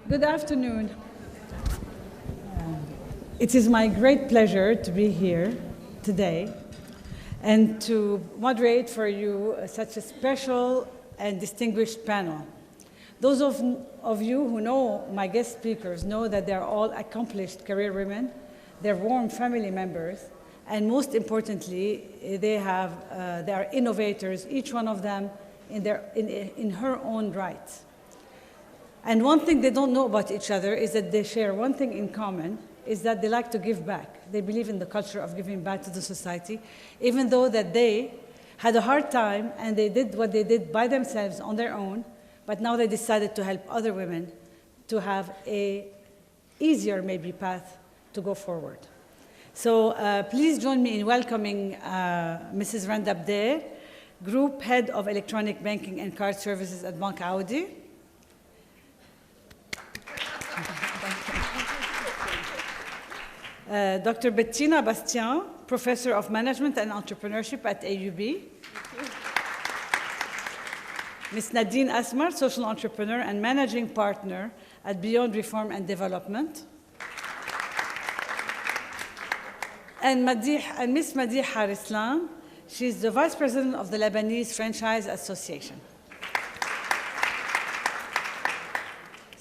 Good afternoon. It is my great pleasure to be here today and to moderate for you such a special and distinguished panel. Those of you who know my guest speakers know that they're all accomplished career women, they're warm family members, and most importantly, they are innovators, each one of them in her own right. And one thing they don't know about each other is that they share one thing in common, is that they like to give back. They believe in the culture of giving back to the society, even though that they had a hard time and they did what they did by themselves on their own, but now they decided to help other women to have a easier, maybe, path to go forward. So please join me in welcoming Mrs. Randa Abder, Group Head of Electronic Banking and Card Services at Bank Audi. Dr. Bettina Bastien, Professor of Management and Entrepreneurship at AUB. Ms. Nadine Asmar, Social Entrepreneur and Managing Partner at Beyond Reform and Development. And Ms. Madih Harislan, she's the Vice President of the Lebanese Franchise Association.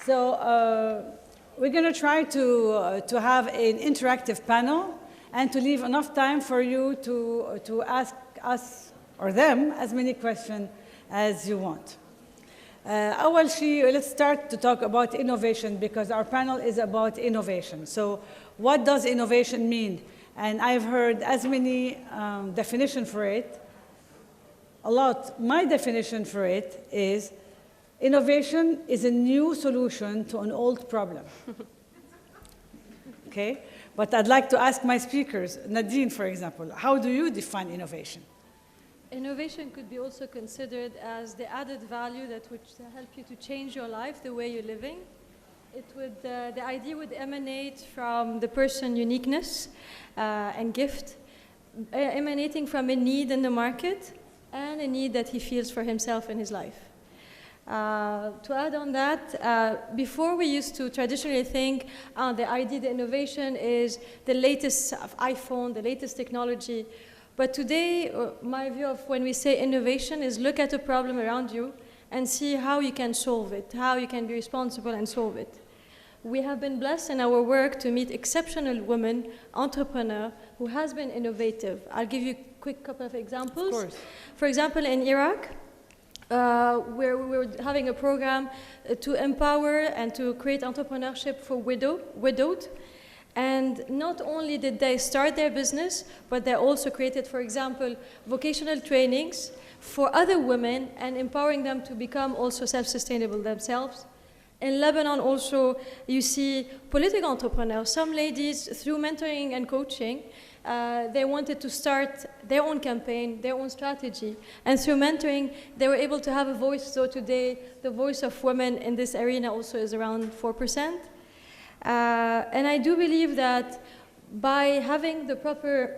So we're going to try to have an interactive panel and to leave enough time for you to ask us or them as many questions as you want. Let's start to talk about innovation because our panel is about innovation. So what does innovation mean? And I've heard as many definitions for it, a lot. My definition for it is innovation is a new solution to an old problem. Okay? But I'd like to ask my speakers, Nadine, for example, how do you define innovation? Innovation could be also considered as the added value that would help you to change your life, the way you're living. The idea would emanate from the person's uniqueness and gift, emanating from a need in the market and a need that he feels for himself in his life. To add on that, before we used to traditionally think the idea, the innovation is the latest iPhone, the latest technology. But today, my view of when we say innovation is look at a problem around you and see how you can solve it, how you can be responsible and solve it. We have been blessed in our work to meet exceptional women, entrepreneurs, who has been innovative. I'll give you a quick couple of examples. Of course. For example, in Iraq, where we were having a program to empower and to create entrepreneurship for widowed. And not only did they start their business, but they also created, for example, vocational trainings for other women and empowering them to become also self-sustainable themselves. In Lebanon also, you see political entrepreneurs, some ladies, through mentoring and coaching, they wanted to start their own campaign, their own strategy. And through mentoring, they were able to have a voice. So today, the voice of women in this arena also is around 4%. And I do believe that by having the proper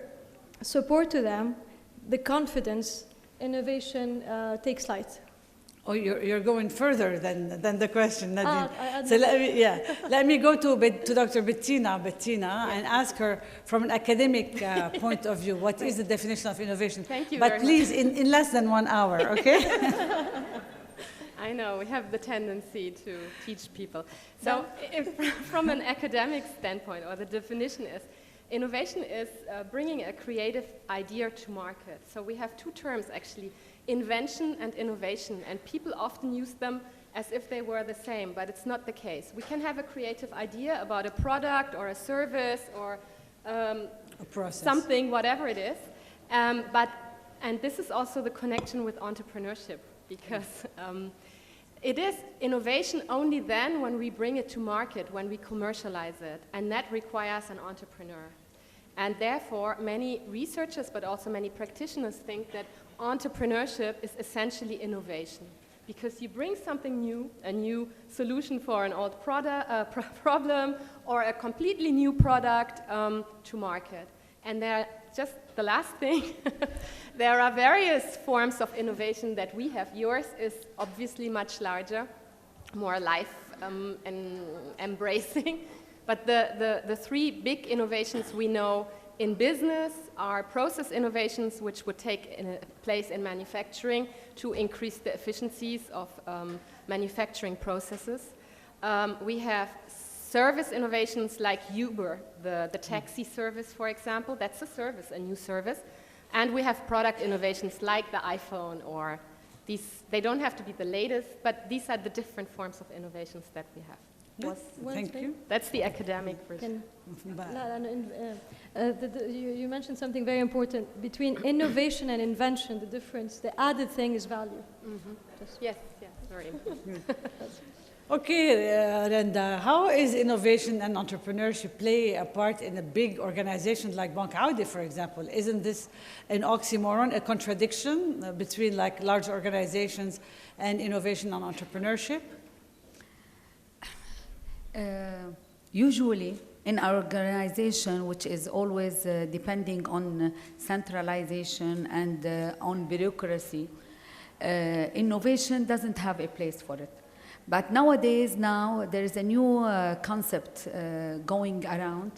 support to them, the confidence, innovation takes flight. Oh, you're going further than the question, Nadine. So let me go to Dr. Bettina and ask her from an academic point of view, what is the definition of innovation? Thank you But please, in less than 1 hour, okay? I know, we have the tendency to teach people. So from an academic standpoint, or the definition is, innovation is bringing a creative idea to market. So we have two terms, actually, invention and innovation, and people often use them as if they were the same, but it's not the case. We can have a creative idea about a product or a service or a process. Something, whatever it is, and this is also the connection with entrepreneurship, because it is innovation only then when we bring it to market, when we commercialize it, and that requires an entrepreneur. And therefore, many researchers, but also many practitioners think that entrepreneurship is essentially innovation, because you bring something new, a new solution for an old problem, or a completely new product to market. And just the last thing, there are various forms of innovation that we have. Yours is obviously much larger, more life embracing. But the three big innovations we know in business are process innovations, which would take place in manufacturing to increase the efficiencies of manufacturing processes. We have service innovations like Uber, the taxi service, for example. That's a service, a new service. And we have product innovations like the iPhone or these. They don't have to be the latest, but these are the different forms of innovations that we have. Yes, thank you. That's the academic version. You mentioned something very important. Between innovation and invention, the difference, the added thing is value. Yes, very important. Okay, Renda, how is innovation and entrepreneurship play a part in a big organization like Bank Audi, for example? Isn't this an oxymoron, a contradiction between like large organizations and innovation and entrepreneurship? Usually in our organization, which is always depending on centralization and on bureaucracy, innovation doesn't have a place for it. But nowadays, there is a new concept going around,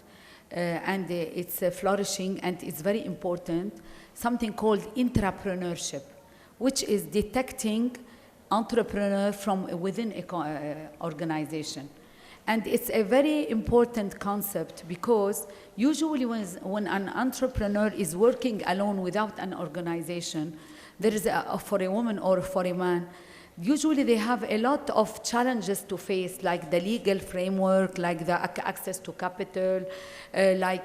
and it's flourishing, and it's very important, something called intrapreneurship, which is detecting entrepreneur from within an organization. And it's a very important concept because usually when an entrepreneur is working alone without an organization, there is for a woman or for a man, usually they have a lot of challenges to face, like the legal framework, like the access to capital, I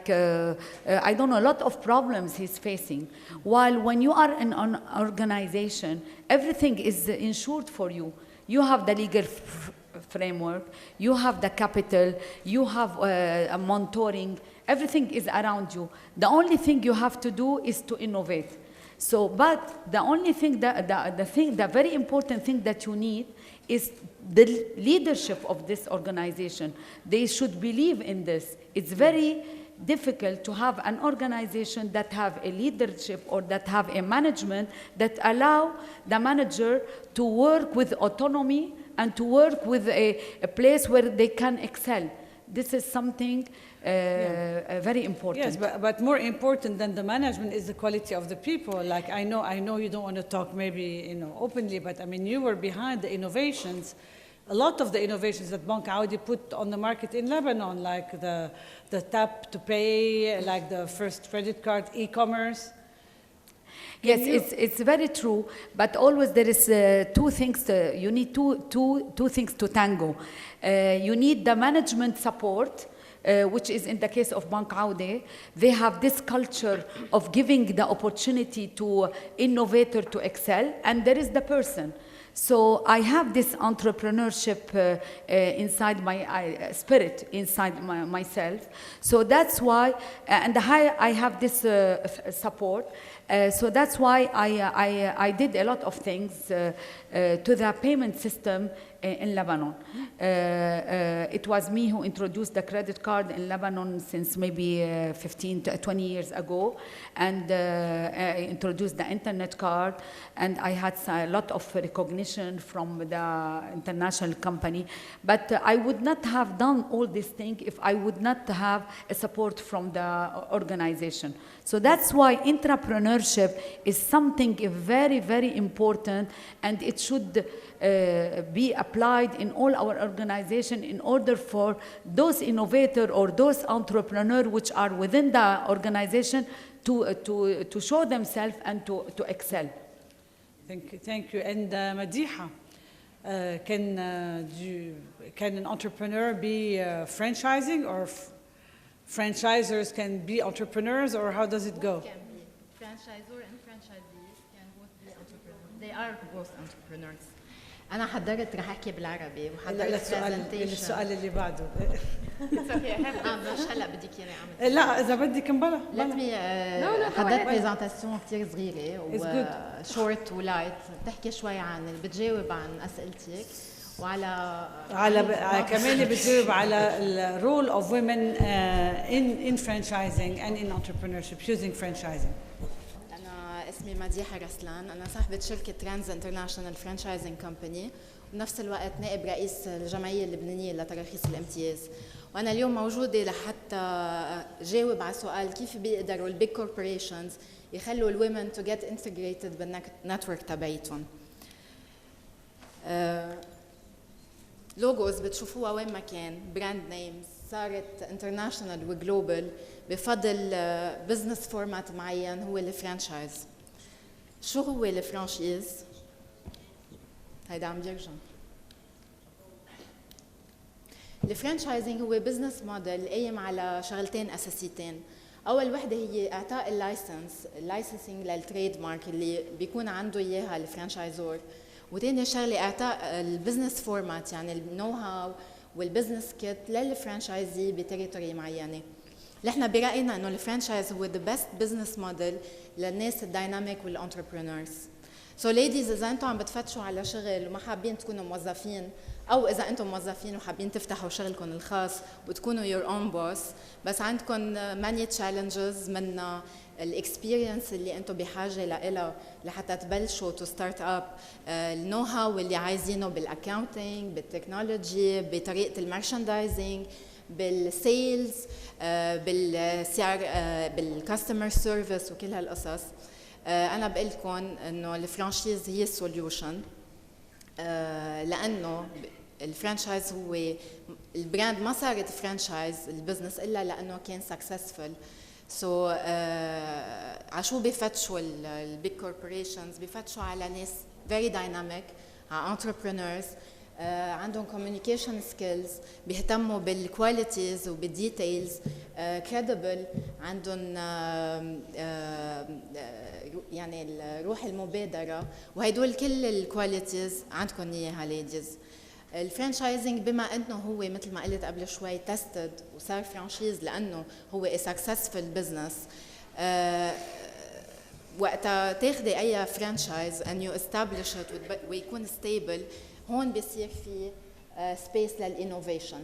don't know, a lot of problems he's facing. While when you are in an organization, everything is insured for you. You have the legal framework, you have the capital, you have mentoring, everything is around you. The only thing you have to do is to innovate. So, but the only thing, the very important thing that you need is the leadership of this organization. They should believe in this. It's very difficult to have an organization that have a leadership or that have a management that allow the manager to work with autonomy and to work with a place where they can excel. This is something very important. Yes, but more important than the management is the quality of the people. Like I know you don't want to talk maybe openly, but I mean you were behind the innovations. A lot of the innovations that Bank Audi put on the market in Lebanon, like the tap to pay, like the first credit card, e-commerce. Yes, it's very true, but always there is two things. You need two things to tango. You need the management support, which is in the case of Bank Audi. They have this culture of giving the opportunity to innovator to excel, and there is the person. So I have this entrepreneurship inside my spirit, inside myself. So that's why, and I have this support. So that's why I did a lot of things to the payment system in Lebanon. It was me who introduced the credit card in Lebanon since maybe 15 to 20 years ago, and I introduced the internet card, and I had a lot of recognition from the international company. But I would not have done all these things if I would not have a support from the organization. So that's why entrepreneurship is something very, very important, and it should be applied in all our organization in order for those innovators or those entrepreneurs which are within the organization to show themselves and to excel. Thank you. And Madiha, can an entrepreneur be franchising, or franchisers can be entrepreneurs, or how does it go? Can be franchisor and franchisees can both be entrepreneurs. They are both entrepreneurs. أنا حضرت رح أحكي بالعربي وحضرت السؤال اللي بعده. مش هلا بدك إياني أعمل. لا إذا بدك مبلا. حضرت بريزنتاسيون كتير صغيرة وشورت ولايت بتحكي شوي عن بتجاوب عن أسئلتك وعلى كمان بتجاوب على the role of women in franchising and in entrepreneurship using franchising. اسمي مديحة رسلان، أنا صاحبة شركة ترانز انترناشونال فرانشايزنج كومباني، بنفس الوقت نائب رئيس الجمعية اللبنانية لتراخيص الامتياز. وأنا اليوم موجودة لحتى جاوب على سؤال كيف بيقدروا البيج كوربوريشنز يخلوا الومن تو جيت انتجريتد بالنتورك تبعيتهم. لوجوز بتشوفوها وين ما كان، براند نيمز صارت انترناشونال وجلوبال بفضل بزنس فورمات معين هو الفرانشايز. شو هو الفرانشيز؟ هيدا عم بيرجع. الفرانشايزنج هو بزنس موديل قايم على شغلتين اساسيتين. اول وحده هي اعطاء اللايسنسنج للتريد مارك اللي بيكون عنده اياها الفرانشايزور، وثاني شغله اعطاء البزنس فورمات يعني النو هاو والبزنس كيت للفرانشايزي بتريتوري معينه. نحن براينا انه الفرانشايز هو ذا بيست بزنس موديل للناس الدايناميك والانتربرينورز. سو ليديز اذا انتم عم بتفتشوا على شغل وما حابين تكونوا موظفين، او اذا انتم موظفين وحابين تفتحوا شغلكم الخاص وتكونوا your own boss، بس عندكم many challenges منها الاكسبيرينس اللي انتم بحاجه لها لحتى تبلشوا تو ستارت اب، النو هاو اللي عايزينه بالاكاونتنج، بالتكنولوجي، بطريقه المارشندايزنج، بالسيلز، بالسعر، بالكاستمر سيرفيس وكل هالقصص. انا بقول لكم انه الفرانشيز هي السوليوشن، لانه الفرانشايز هو البراند ما صارت فرانشايز البزنس الا لانه كان سكسسفul. سو عشو بفتشوا البيج كوربوريشنز؟ بفتشوا على ناس فيري دايناميك، على انتربرينورز عندهم كوميونيكيشن سكيلز، بيهتموا بالكواليتيز وبالديتيلز، كريديبل، عندهم يعني الروح المبادره، وهدول كل الكواليتيز عندكم اياها ليديز. الفرانشايزنج بما انه هو مثل ما قلت قبل شوي تستد وصار فرانشيز لانه هو سكسسفul بزنس، وقتها تاخذي اي فرانشايز and you establish it ويكون ستيبل، هون بيصير في سبيس للانوفيشن.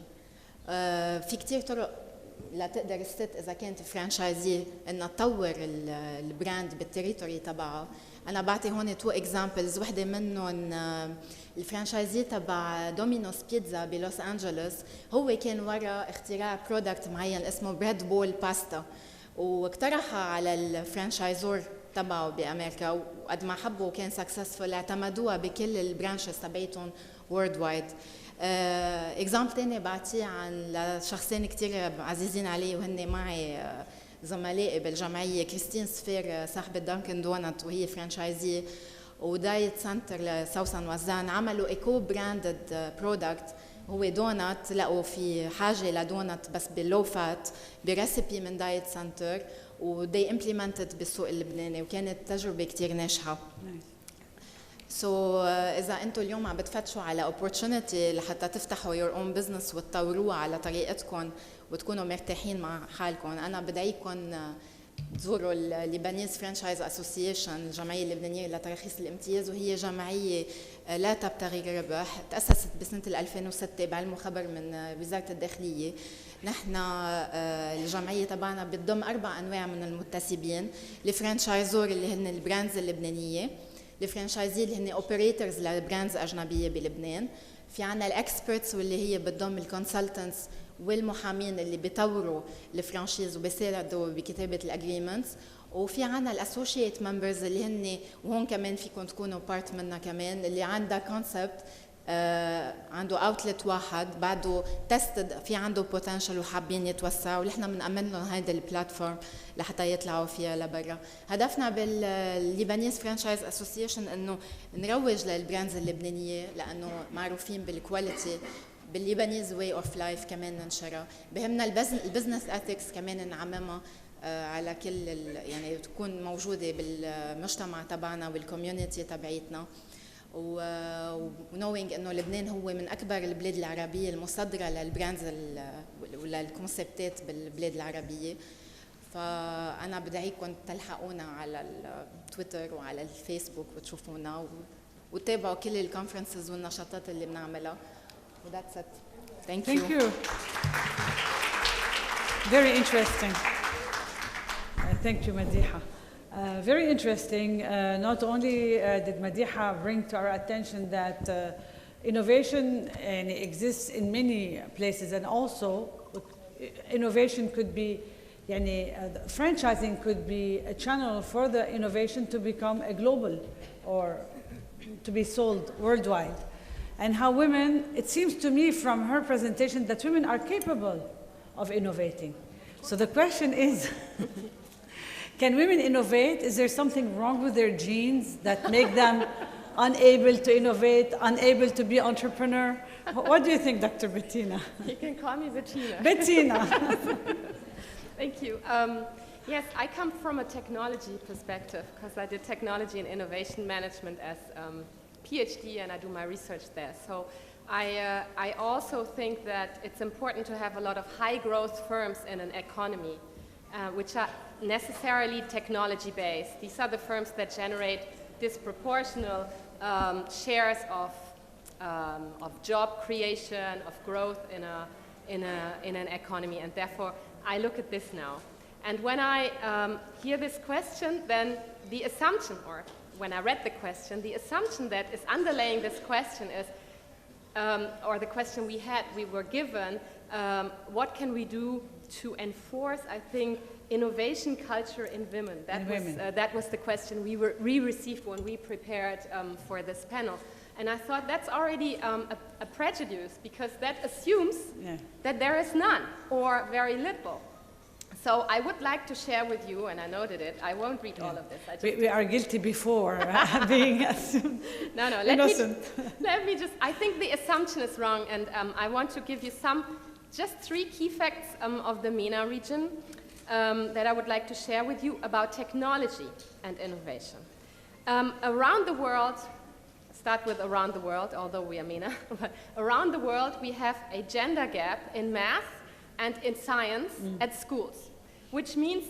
في كثير طرق لتقدر الست اذا كانت فرانشايزي انها تطور البراند بالتريتوري تبعها. انا بعطي هون تو اكزامبلز، وحده منهم الفرانشايزي تبع دومينوس بيتزا بلوس انجلوس، هو كان ورا اختراع برودكت معين اسمه بريد بول باستا، واقترحها على الفرانشايزور تبعه بامريكا، وقد ما حبوا وكان سكسسفول اعتمدوها بكل البرانشز تبعتهم وورد وايد. اكزامبل ثاني بعطيه عن شخصين كثير عزيزين علي وهن معي زملائي بالجمعيه، كريستين سفير صاحبه دانكن دونت وهي فرانشايزي، ودايت سنتر لسوسن وزان، عملوا ايكو براندد برودكت هو دونت، لقوا في حاجه لدونت بس باللو فات بريسيبي من دايت سنتر، ودي امبليمنتد بالسوق اللبناني، وكانت تجربه كثير ناجحه. سو اذا انتم اليوم عم بتفتشوا على opportunity لحتى تفتحوا your own business وتطوروها على طريقتكم وتكونوا مرتاحين مع حالكم، انا بدعيكم تزوروا الليبانيز فرانشايز اسوسيشن، الجمعيه اللبنانيه لتراخيص الامتياز، وهي جمعيه لا تبتغي الربح، تاسست بسنه 2006 بعلم وخبر من وزاره الداخليه. نحن الجمعيه تبعنا بتضم 4 انواع من المنتسبين، الفرانشايزور اللي هن البراندز اللبنانيه، الفرانشايزي اللي هن اوبريتورز لبراندز اجنبيه بلبنان، في عنا الاكسبرتس واللي هي بتضم الكونسلتنتس والمحامين اللي بيطوروا الفرانشيز وبيساعدوا بكتابه الاجريمنتس، وفي عنا الاسوشيت ممبرز اللي هن وهون كمان فيكم تكونوا بارت منها كمان، اللي عندها كونسبت عنده اوتلت واحد بعده تستد في عنده بوتنشل وحابين يتوسعوا، ونحن بنأمن لهم هيدا البلاتفورم لحتى يطلعوا فيها لبرا. هدفنا بالليبانيز فرانشايز اسوسيشن انه نروج للبراندز اللبنانيه لانه معروفين بالكواليتي، بالليبانيز واي اوف لايف كمان ننشرها، بهمنا البزنس اثكس كمان نعممها على كل يعني تكون موجوده بالمجتمع تبعنا والكوميونتي تبعيتنا، ونوينج انه لبنان هو من اكبر البلاد العربيه المصدره للبراندز وللكونسبتات بالبلاد العربيه. فانا بدعيكم تلحقونا على التويتر وعلى الفيسبوك وتشوفونا وتتابعوا كل الكونفرنسز والنشاطات اللي بنعملها. وذاتس ات. ثانك يو. Thank you. Very interesting. Thank you, Madiha. Very interesting. Not only did Madiha bring to our attention that innovation exists in many places, and also innovation could be, franchising could be a channel for the innovation to become a global or to be sold worldwide. And how women, it seems to me from her presentation that women are capable of innovating. So the question is, can women innovate? Is there something wrong with their genes that make them unable to innovate, unable to be entrepreneur? What do you think, Dr. Bettina? You can call me Bettina. Bettina. Thank you. Yes, I come from a technology perspective because I did technology and innovation management as PhD, and I do my research there. So I also think that it's important to have a lot of high growth firms in an economy, which are necessarily technology based. These are the firms that generate disproportional shares of job creation, of growth in an economy, and therefore I look at this now. And when I hear this question, then the assumption, or when I read the question, the assumption that is underlaying this question is, or the question we were given, what can we do to enforce, I think, innovation culture in women? That was the question we received when we prepared for this panel. And I thought that's already a prejudice, because that assumes that there is none or very little. So I would like to share with you, and I noted it, I won't read all of this. We are guilty before being assumed innocent. Let me just, I think the assumption is wrong, and I want to give you just 3 key facts of the MENA region that I would like to share with you about technology and innovation. Around the world, start with around the world, although we are MENA, but around the world we have a gender gap in math and in science at schools, which means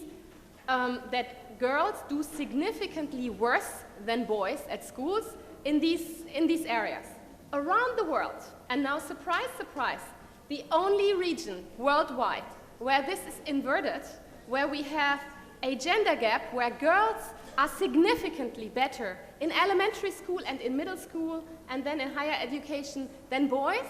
that girls do significantly worse than boys at schools in these areas. Around the world, and now surprise, surprise, the only region worldwide where this is inverted, where we have a gender gap, where girls are significantly better in elementary school and in middle school and then in higher education than boys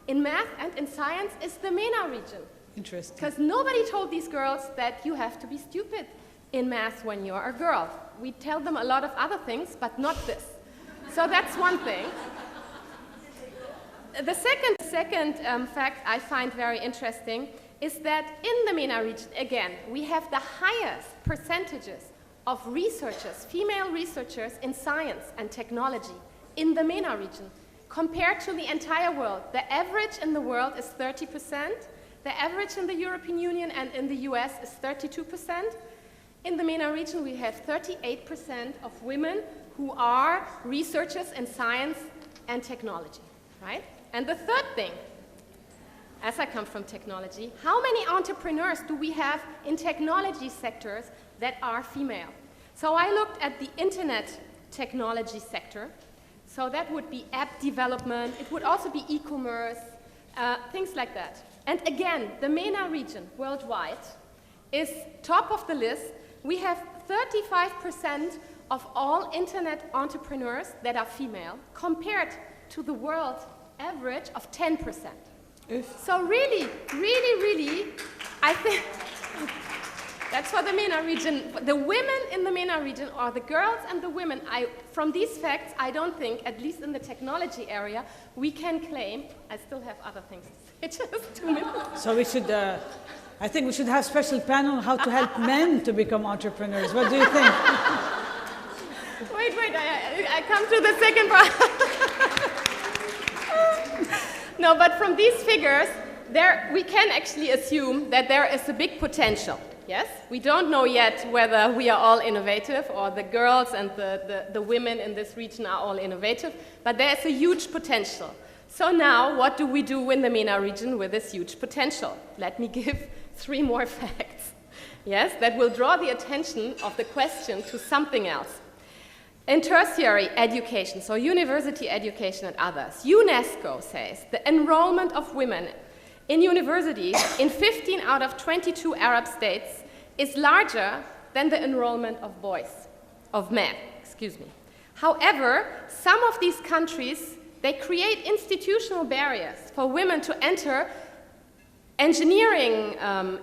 in math and in science, is the MENA region. Interesting. Because nobody told these girls that you have to be stupid in math when you're a girl. We tell them a lot of other things, but not this. So that's one thing. The second fact I find very interesting is that in the MENA region, again, we have the highest percentages of researchers, female researchers in science and technology in the MENA region compared to the entire world. The average in the world is 30%. The average in the European Union and in the US is 32%. In the MENA region, we have 38% of women who are researchers in science and technology, right? And the third thing, as I come from technology, how many entrepreneurs do we have in technology sectors that are female? So I looked at the internet technology sector. So that would be app development. It would also be e-commerce, things like that. And again, the MENA region worldwide is top of the list. We have 35% of all internet entrepreneurs that are female, compared to the world average of 10%. So really, really, really, I think that's for the MENA region. The women in the MENA region, or the girls and the women, from these facts, I don't think, at least in the technology area, we can claim. I still have other things to say. It's just 2 minutes. So we should, I think we should have special panel on how to help men to become entrepreneurs. What do you think? Wait, I come to the second part. No, but from these figures, we can actually assume that there is a big potential. Yes, we don't know yet whether we are all innovative, or the girls and the women in this region are all innovative, but there is a huge potential. So now, what do we do in the MENA region with this huge potential? Let me give 3 more facts, yes, that will draw the attention of the question to something else. In tertiary education, so university education and others, UNESCO says the enrollment of women in universities in 15 out of 22 Arab states is larger than the enrollment of men, excuse me. However, some of these countries they create institutional barriers for women to enter engineering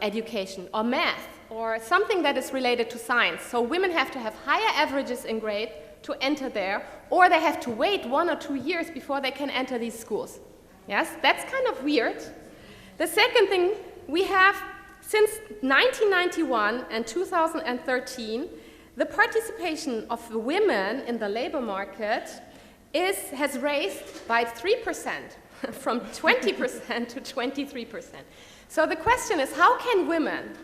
education or math or something that is related to science. So women have to have higher averages in grade to enter there, or they have to wait 1 or 2 years before they can enter these schools. Yes, that's kind of weird. The second thing, we have, since 1991 and 2013, the participation of women in the labor market has raised by 3%, from 20% to 23%. So the question is, how can women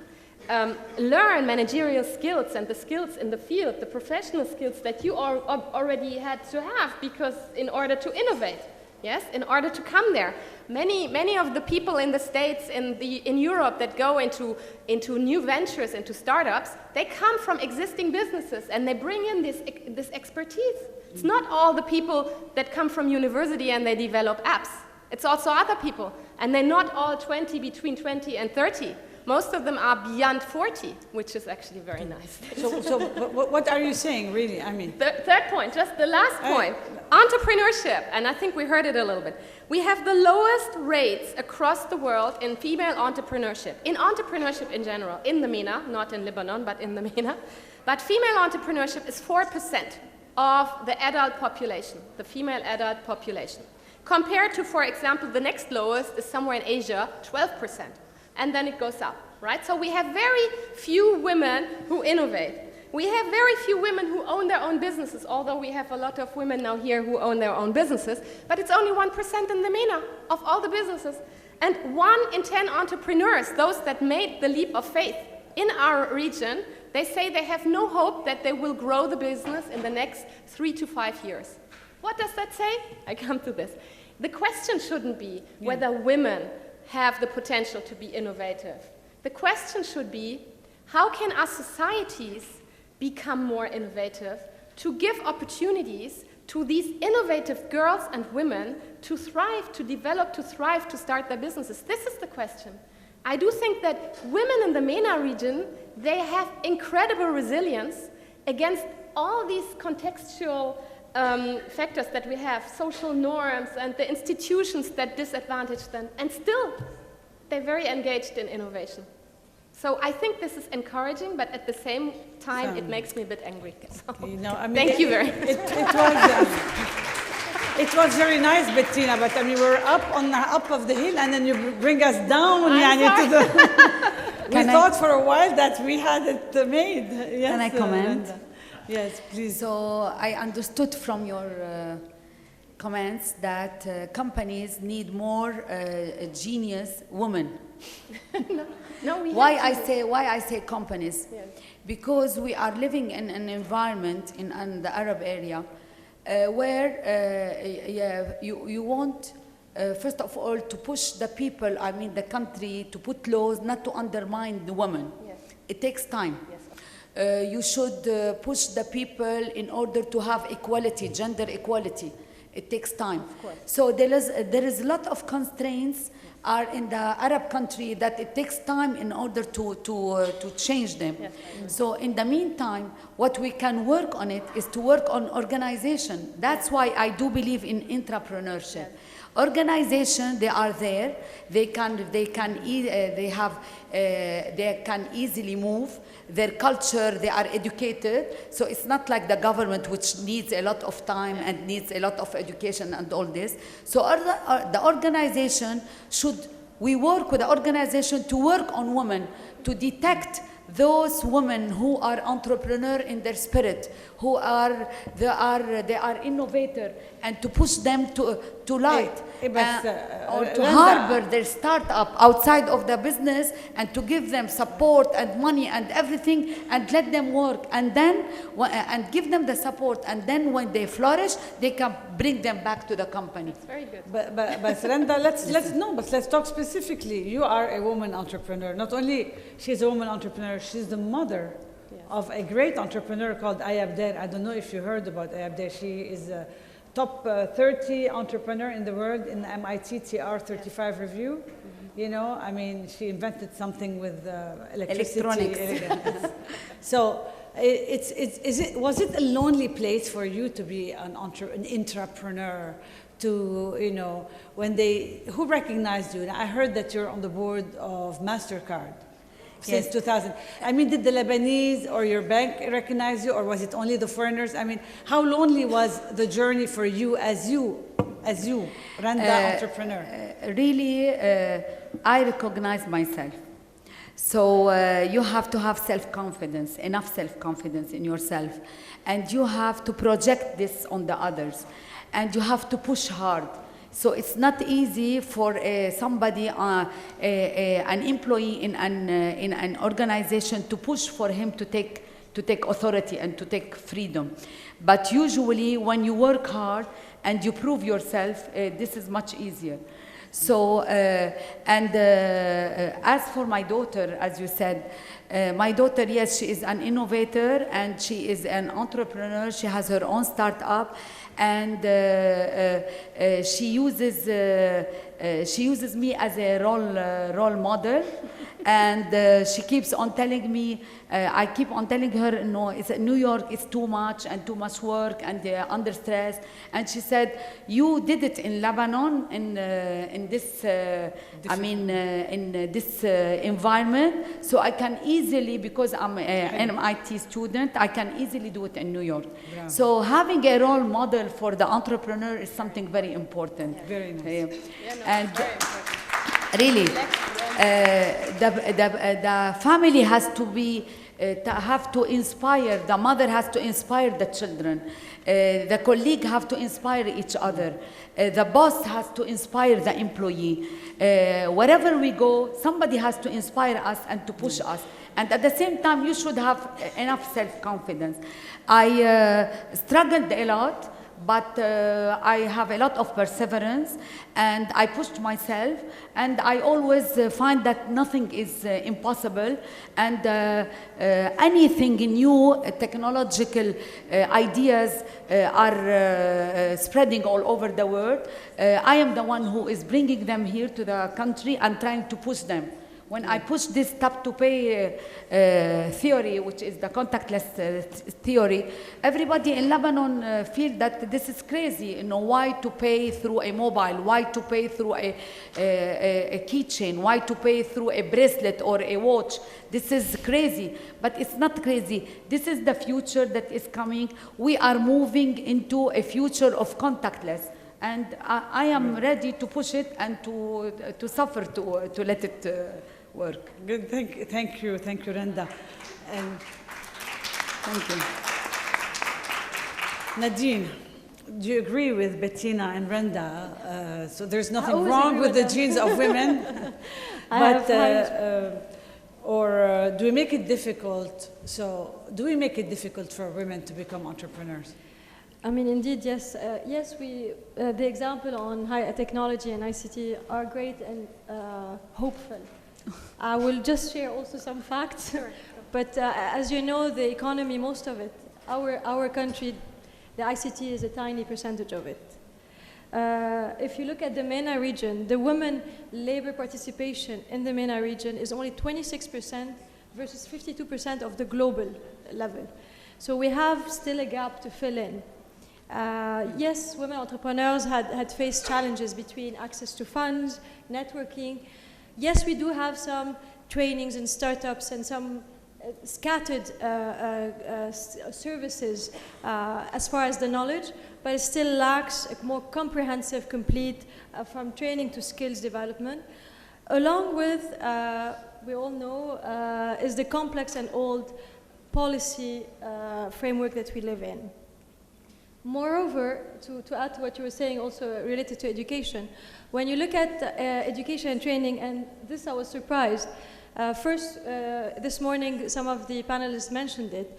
learn managerial skills and the skills in the field, the professional skills that you already had to have, because in order to innovate, yes, in order to come there. Many of the people in the States, in Europe that go into new ventures, into startups, they come from existing businesses and they bring in this expertise. It's not all the people that come from university and they develop apps. It's also other people, and they're not all between 20 and 30. Most of them are beyond 40, which is actually very nice. So what are you saying, really? I mean, the third point, just the last point, entrepreneurship, and I think we heard it a little bit. We have the lowest rates across the world in female entrepreneurship in general, in the MENA, not in Lebanon, but in the MENA. But female entrepreneurship is 4% of the adult population, the female adult population. Compared to, for example, the next lowest is somewhere in Asia, 12%. And then it goes up, right? So we have very few women who innovate. We have very few women who own their own businesses, although we have a lot of women now here who own their own businesses, but it's only 1% in the MENA of all the businesses. And 1 in 10 entrepreneurs, those that made the leap of faith in our region, they say they have no hope that they will grow the business in the next 3 to 5 years. What does that say? I come to this. The question shouldn't be whether women have the potential to be innovative. The question should be, how can our societies become more innovative to give opportunities to these innovative girls and women to thrive, to develop, to thrive, to start their businesses? This is the question. I do think that women in the MENA region, they have incredible resilience against all these contextual factors that we have, social norms and the institutions that disadvantage them, and still they're very engaged in innovation. So I think this is encouraging, but at the same time it makes me a bit angry. So, I mean, thank you very much. It was very nice, Bettina, but I mean, we're up of the hill, and then you bring us down. To the we thought for a while that we had it made. Yes, can I comment? Yes, please. So I understood from your comments that companies need more genius women. Why I say companies? Yes. Because we are living in an environment in the Arab area where you want, first of all, to push the people, I mean the country, to put laws not to undermine the woman. Yes. It takes time. Yes. You should push the people in order to have equality, gender equality. It takes time. So there is a lot of constraints are in the Arab country that it takes time in order to change them. Yes. So in the meantime, what we can work on it is to work on organization. That's why I do believe in entrepreneurship. Yes. Organization, they are there. They can easily move. Their culture, they are educated. So it's not like the government, which needs a lot of time and needs a lot of education and all this. So the organization we work with the organization to work on women, to detect those women who are entrepreneur in their spirit, they are innovator, and to push them to light, or to harbor their startup outside of the business, and to give them support and money and everything, and let them work, and then and give them the support, and then when they flourish, they can bring them back to the company. That's very good. But Renda, let's talk specifically. You are a woman entrepreneur. Not only she's a woman entrepreneur, she's the mother of a great entrepreneur called Ayab Der. I don't know if you heard about Ayab Der. She is a top 30 entrepreneur in the world in the MIT TR 35 review. Mm-hmm. You know, I mean, she invented something with electricity. Electronics. So, was it a lonely place for you to be an entrepreneur, to, you know, who recognized you? I heard that you're on the board of MasterCard since 2000. I mean, did the Lebanese or your bank recognize you, or was it only the foreigners? I mean, how lonely was the journey for you, Randa, entrepreneur? Really, I recognize myself. So you have to have self-confidence, enough self-confidence in yourself. And you have to project this on the others. And you have to push hard. So it's not easy for somebody, an employee in an organization, to push for him to take authority and to take freedom. But usually when you work hard and you prove yourself, this is much easier. So, as for my daughter, as you said, my daughter, yes, she is an innovator and she is an entrepreneur. She has her own startup, and she uses me as a role model. And she keeps on telling me, I keep on telling her, no, it's New York, it's too much and too much work and under stress. And she said, you did it in Lebanon in this, in this environment. So I can easily, because I'm an MIT student, I can easily do it in New York. Yeah. So having a role model for the entrepreneur is something very important. Yeah. Very nice. Yeah, no, and very important. Really, the family has to be, have to inspire, the mother has to inspire the children. The colleague have to inspire each other. The boss has to inspire the employee. Wherever we go, somebody has to inspire us and to push us. And at the same time, you should have enough self-confidence. I struggled a lot, but I have a lot of perseverance, and I pushed myself, and I always find that nothing is impossible, and anything new technological ideas are spreading all over the world. I am the one who is bringing them here to the country and trying to push them. When I push this tap-to-pay theory, which is the contactless theory, everybody in Lebanon feel that this is crazy. You know, why to pay through a mobile? Why to pay through a keychain? Why to pay through a bracelet or a watch? This is crazy, but it's not crazy. This is the future that is coming. We are moving into a future of contactless. And I am ready to push it and to suffer to let it work. Good, thank you, Randa. And thank you. Nadine, do you agree with Bettina and Randa? So there's nothing wrong with the genes of women, but or do we make it difficult? So do we make it difficult for women to become entrepreneurs? I mean, indeed, yes. Yes, the example on high technology and ICT are great and hopeful. I will just share also some facts. Sure. But as you know, the economy, most of it, our country, the ICT is a tiny percentage of it. If you look at the MENA region, the women labor participation in the MENA region is only 26% versus 52% of the global level. So we have still a gap to fill in. Yes, women entrepreneurs had faced challenges between access to funds, networking. Yes, we do have some trainings and startups and some scattered services as far as the knowledge, but it still lacks a more comprehensive, complete, from training to skills development. Along with, we all know, is the complex and old policy framework that we live in. Moreover, to add to what you were saying, also related to education, when you look at education and training, and this I was surprised, first, this morning some of the panelists mentioned it,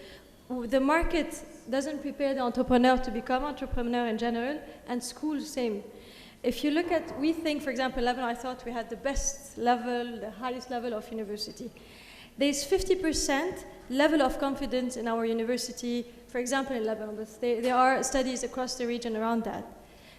the market doesn't prepare the entrepreneur to become entrepreneur in general, and schools same. If you look at, we think, for example, Lebanon, I thought we had the best level, the highest level of university. There's 50% level of confidence in our university, for example, in Lebanon, but there are studies across the region around that.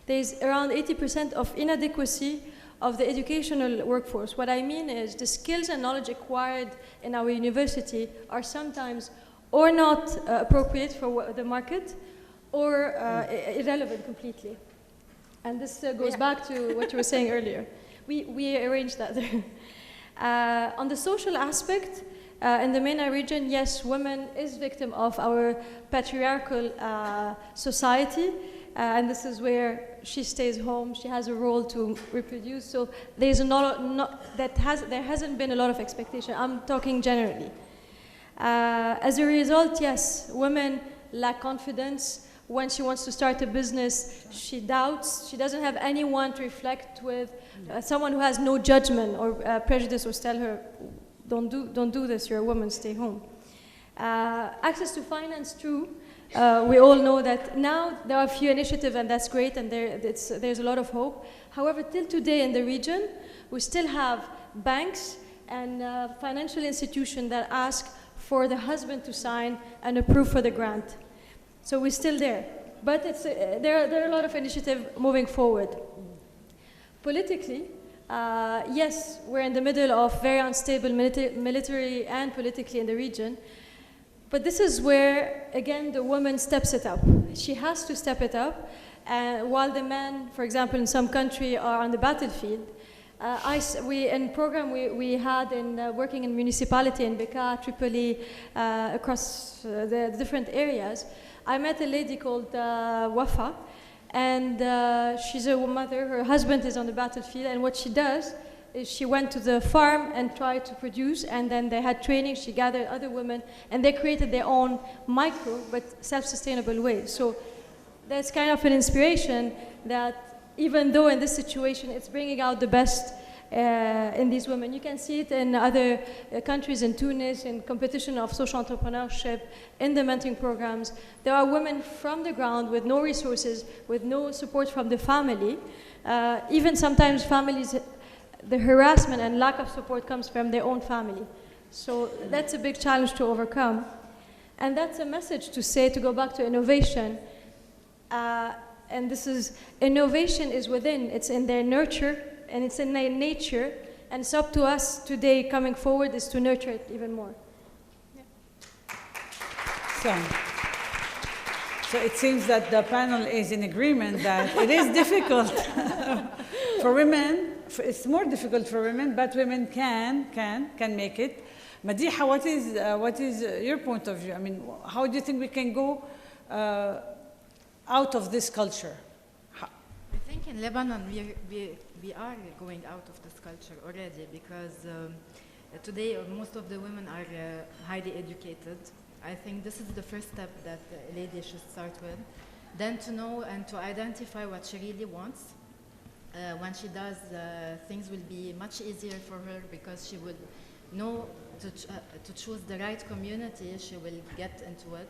There's around 80% of inadequacy of the educational workforce. What I mean is the skills and knowledge acquired in our university are sometimes or not appropriate for the market or irrelevant completely. And this goes back to what you were saying earlier. We arranged that. On the social aspect, in the MENA region, yes, women is victim of our patriarchal society, and this is where she stays home. She has a role to reproduce. So there hasn't been a lot of expectation. I'm talking generally. As a result, yes, women lack confidence. When she wants to start a business, she doubts. She doesn't have anyone to reflect with, someone who has no judgment or prejudice or tell her, don't do this, you're a woman, stay home. Access to finance, true. We all know that now there are a few initiatives, and that's great, and there's a lot of hope. However, till today in the region, we still have banks and financial institutions that ask for the husband to sign and approve for the grant. So we're still there. But there are a lot of initiatives moving forward. Politically, yes, we're in the middle of very unstable military and politically in the region. But this is where, again, the woman steps it up. She has to step it up. While the men, for example, in some country are on the battlefield, in program we had in working in municipality in Bekaa, Tripoli, across the different areas, I met a lady called Wafa, and she's a mother. Her husband is on the battlefield, and what she does is she went to the farm and tried to produce, and then they had training. She gathered other women, and they created their own micro but self-sustainable way. So that's kind of an inspiration that even though in this situation it's bringing out the best in these women. You can see it in other countries, in Tunis, in competition of social entrepreneurship, in the mentoring programs. There are women from the ground with no resources, with no support from the family. Even sometimes families, the harassment and lack of support comes from their own family. So that's a big challenge to overcome. And that's a message to say, to go back to innovation. And this is, innovation is within, it's in their nurture, and it's in their nature, and it's up to us today coming forward is to nurture it even more. Yeah. So it seems that the panel is in agreement that it is difficult for women. It's more difficult for women, but women can make it. Madiha, what is your point of view? I mean, how do you think we can go out of this culture? I think in Lebanon we are going out of this culture already, because today most of the women are highly educated. I think this is the first step that a lady should start with. Then to know and to identify what she really wants. When she does, things will be much easier for her, because she will know to choose the right community. She will get into it.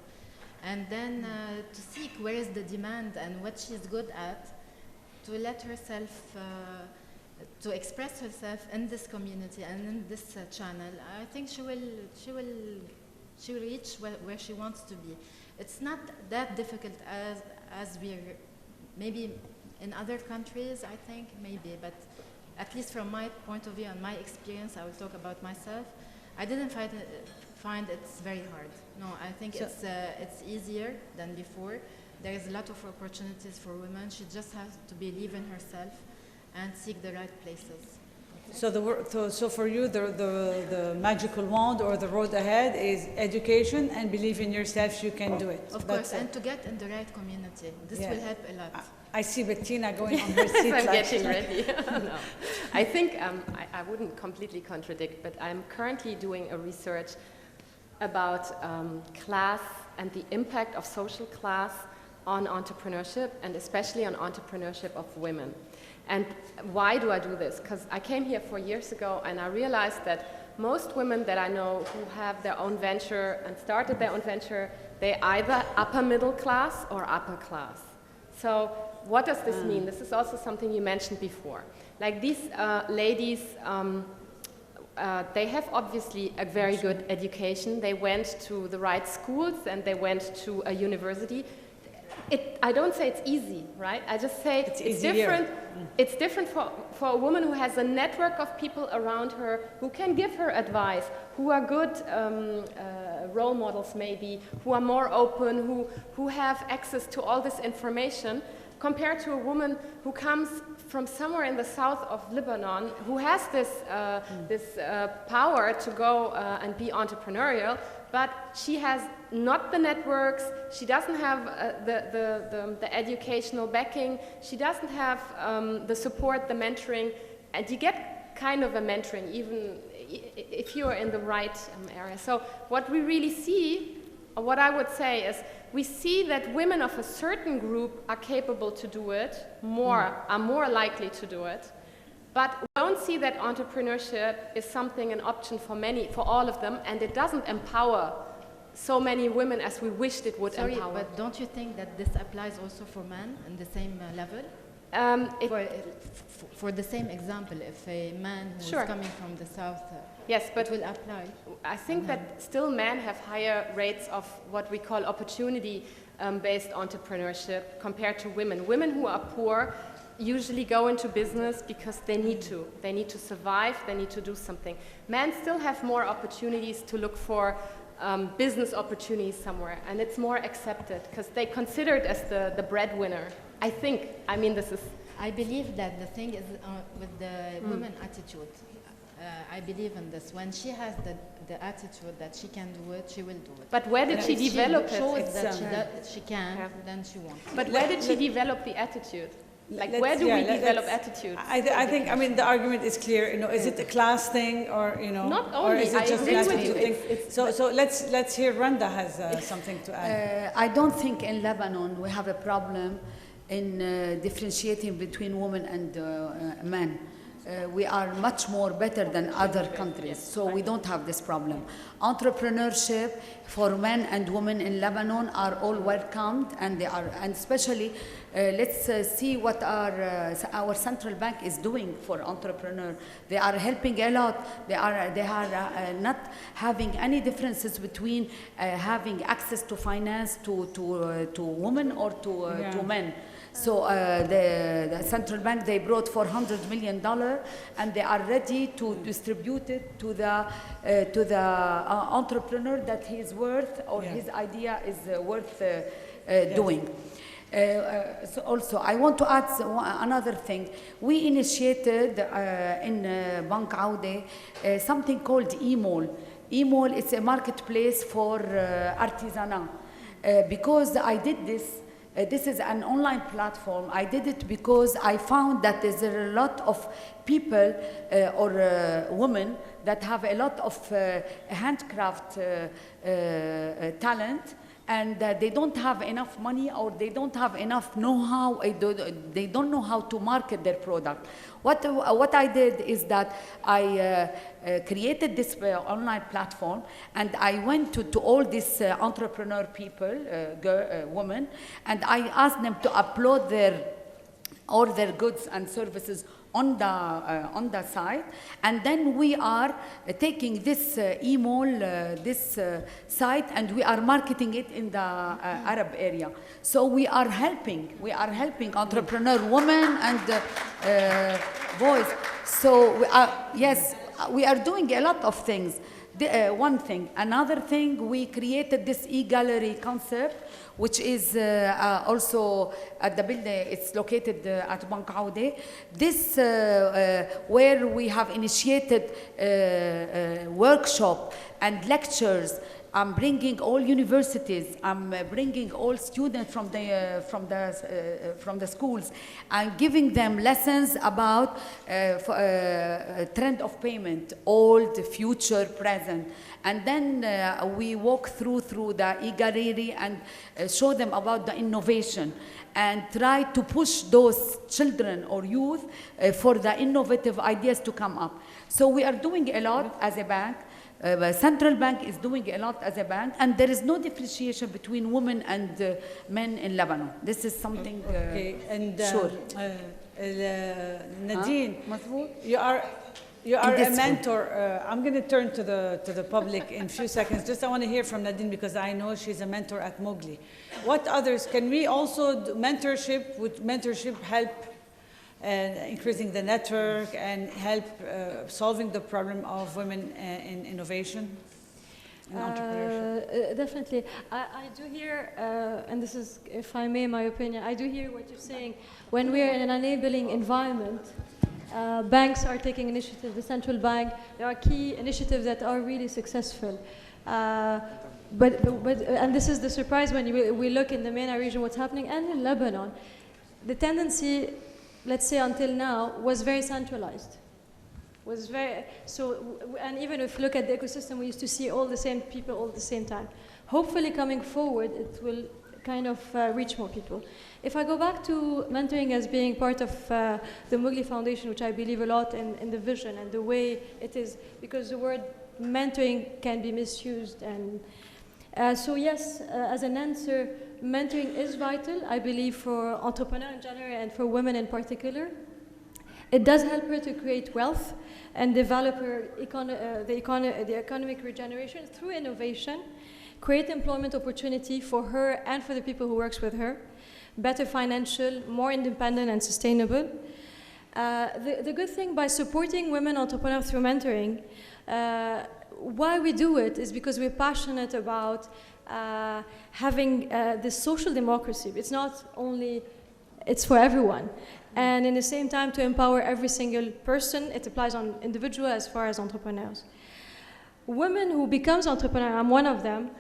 And then to seek where is the demand and what she's good at, to let herself, to express herself in this community and in this channel. I think she will reach where she wants to be. It's not that difficult as we're maybe in other countries, I think, maybe, but at least from my point of view and my experience, I will talk about myself, I didn't find it's very hard. No, I think it's easier than before. There is a lot of opportunities for women. She just has to believe in herself and seek the right places. So for you, the magical wand or the road ahead is education and believe in yourself. You can do it. Of course, and to get in the right community. This will help a lot. I see Bettina going on her seat. I'm getting ready. No. I think I wouldn't completely contradict, but I'm currently doing a research about class and the impact of social class on entrepreneurship, and especially on entrepreneurship of women. And why do I do this? Because I came here 4 years ago and I realized that most women that I know who have their own venture and started their own venture, they either upper middle class or upper class. So what does this mean? This is also something you mentioned before. Like these ladies, they have obviously a very good education. They went to the right schools and they went to a university. I don't say it's easy, right? I just say it's different. It's different for a woman who has a network of people around her who can give her advice, who are good role models maybe, who are more open, who have access to all this information, compared to a woman who comes from somewhere in the south of Lebanon, who has this, power to go and be entrepreneurial, but she has not the networks, she doesn't have the educational backing, she doesn't have the support, the mentoring, and you get kind of a mentoring even if you're in the right area. So what we really see, or what I would say is, we see that women of a certain group are capable to do it, are more likely to do it, but we don't see that entrepreneurship is something, an option for all of them, and it doesn't empower so many women as we wished it would empower. But don't you think that this applies also for men in the same level? For the same example, if a man who is coming from the south, yes, but it will apply. I think that still men have higher rates of what we call opportunity-based entrepreneurship compared to women. Women who are poor usually go into business because they need to. They need to survive, they need to do something. Men still have more opportunities to look for business opportunities somewhere, and it's more accepted because they consider it as the breadwinner. I think, I mean, this is... I believe that the thing is with the women attitude. I believe in this. When she has the attitude that she can do it, she will do it. But where did she develop it? Shows that she can, then she won't. But where did she develop the attitude? Like, where do we develop attitude? I think, I mean, the argument is clear. You know, is it a class thing, or not only? or is it just an attitude thing? So let's hear. Randa has something to add. I don't think in Lebanon we have a problem in differentiating between women and men. We are much more better than other countries, so we don't have this problem. Entrepreneurship for men and women in Lebanon are all welcomed, and especially let's see what our central bank is doing for entrepreneurs. They are helping a lot. They are not having any differences between having access to finance to women or to men. So the central bank, they brought $400 million, and they are ready to distribute it to the entrepreneur that he is worth, or his idea is worth doing. So also, I want to add another thing. We initiated in Bank Aude something called eMall. eMall is a marketplace for artisanal. Because I did this, this is an online platform. I did it because I found that there's a lot of people or women that have a lot of handcraft talent, and they don't have enough money, or they don't have enough know-how, they don't know how to market their product. What I did is that I created this online platform, and I went to all these entrepreneur people, women, and I asked them to upload all their goods and services on the site, and then we are taking this eMall, this site, and we are marketing it in the Arab area. So we are helping entrepreneur women and boys. So we are doing a lot of things. One thing. Another thing, we created this e-gallery concept, which is also at the building. It's located at Bank Aude. This, where we have initiated workshop and lectures. I'm bringing all universities. I'm bringing all students from the schools. I'm giving them lessons about trend of payment, old, future, present. And then we walk through the e-gallery and show them about the innovation and try to push those children or youth for the innovative ideas to come up. So we are doing a lot as a bank. Central Bank is doing a lot as a bank, and there is no differentiation between women and men in Lebanon. This is something sure. Nadine, you are a mentor. I'm going to turn to the public in a few seconds. Just I want to hear from Nadine, because I know she's a mentor at Mowgli. What others can we also do mentorship? Would mentorship help increasing the network and help solving the problem of women in innovation? in entrepreneurship? Definitely. I do hear, and this is, if I may, my opinion, I do hear what you're saying. When we're in an enabling environment, banks are taking initiative, the central bank, there are key initiatives that are really successful. And this is the surprise when we look in the MENA region, what's happening, and in Lebanon. The tendency, let's say until now, was very centralized. And even if you look at the ecosystem, we used to see all the same people all at the same time. Hopefully coming forward, it will kind of reach more people. If I go back to mentoring as being part of the Mugli Foundation, which I believe a lot in the vision and the way it is, because the word mentoring can be misused. And so yes, as an answer, mentoring is vital, I believe, for entrepreneurs in general and for women in particular. It does help her to create wealth and develop her the economic regeneration through innovation, create employment opportunity for her and for the people who works with her, better financial, more independent and sustainable. The good thing by supporting women entrepreneurs through mentoring, why we do it is because we're passionate about having this social democracy. It's not only, it's for everyone. And in the same time, to empower every single person, it applies on individual as far as entrepreneurs. Women who becomes entrepreneur, I'm one of them,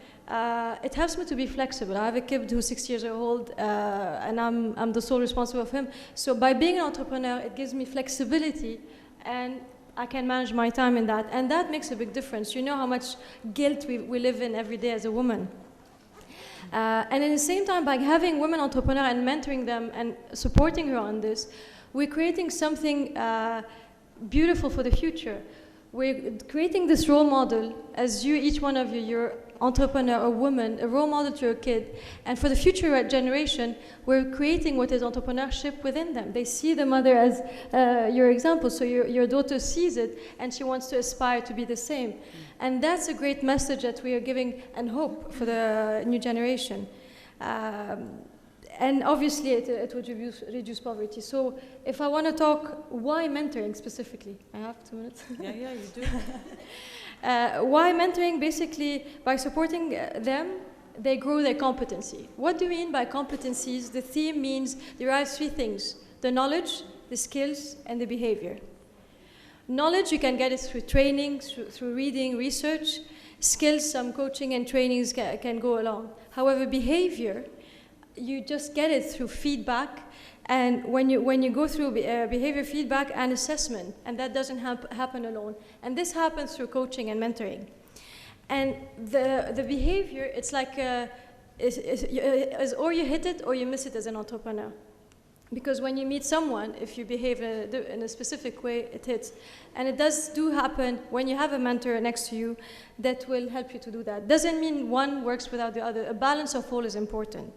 it helps me to be flexible. I have a kid who's 6 years old, and I'm the sole responsible of him. So by being an entrepreneur, it gives me flexibility, and I can manage my time in that. And that makes a big difference. You know how much guilt we live in every day as a woman. And at the same time, by having women entrepreneurs and mentoring them and supporting her on this, we're creating something beautiful for the future. We're creating this role model, as you, each one of you, you're entrepreneur or woman, a role model to your kid. And for the future generation, we're creating what is entrepreneurship within them. They see the mother as your example, so your daughter sees it, and she wants to aspire to be the same. And that's a great message that we are giving and hope for the new generation. And obviously, it would reduce poverty. So if I want to talk, why mentoring specifically? I have 2 minutes. Yeah, you do. Why mentoring? Basically, by supporting them, they grow their competency. What do we mean by competencies? The theme means derives 3 things: the knowledge, the skills, and the behavior. Knowledge, you can get it through training, through reading, research. Skills, some coaching and trainings can go along. However, behavior, you just get it through feedback, and when you go through behavior feedback and assessment, and that doesn't happen alone. And this happens through coaching and mentoring. And the behavior, it's like, or you hit it or you miss it as an entrepreneur. Because when you meet someone, if you behave in a specific way, it hits. And it do happen when you have a mentor next to you that will help you to do that. Doesn't mean one works without the other. A balance of all is important.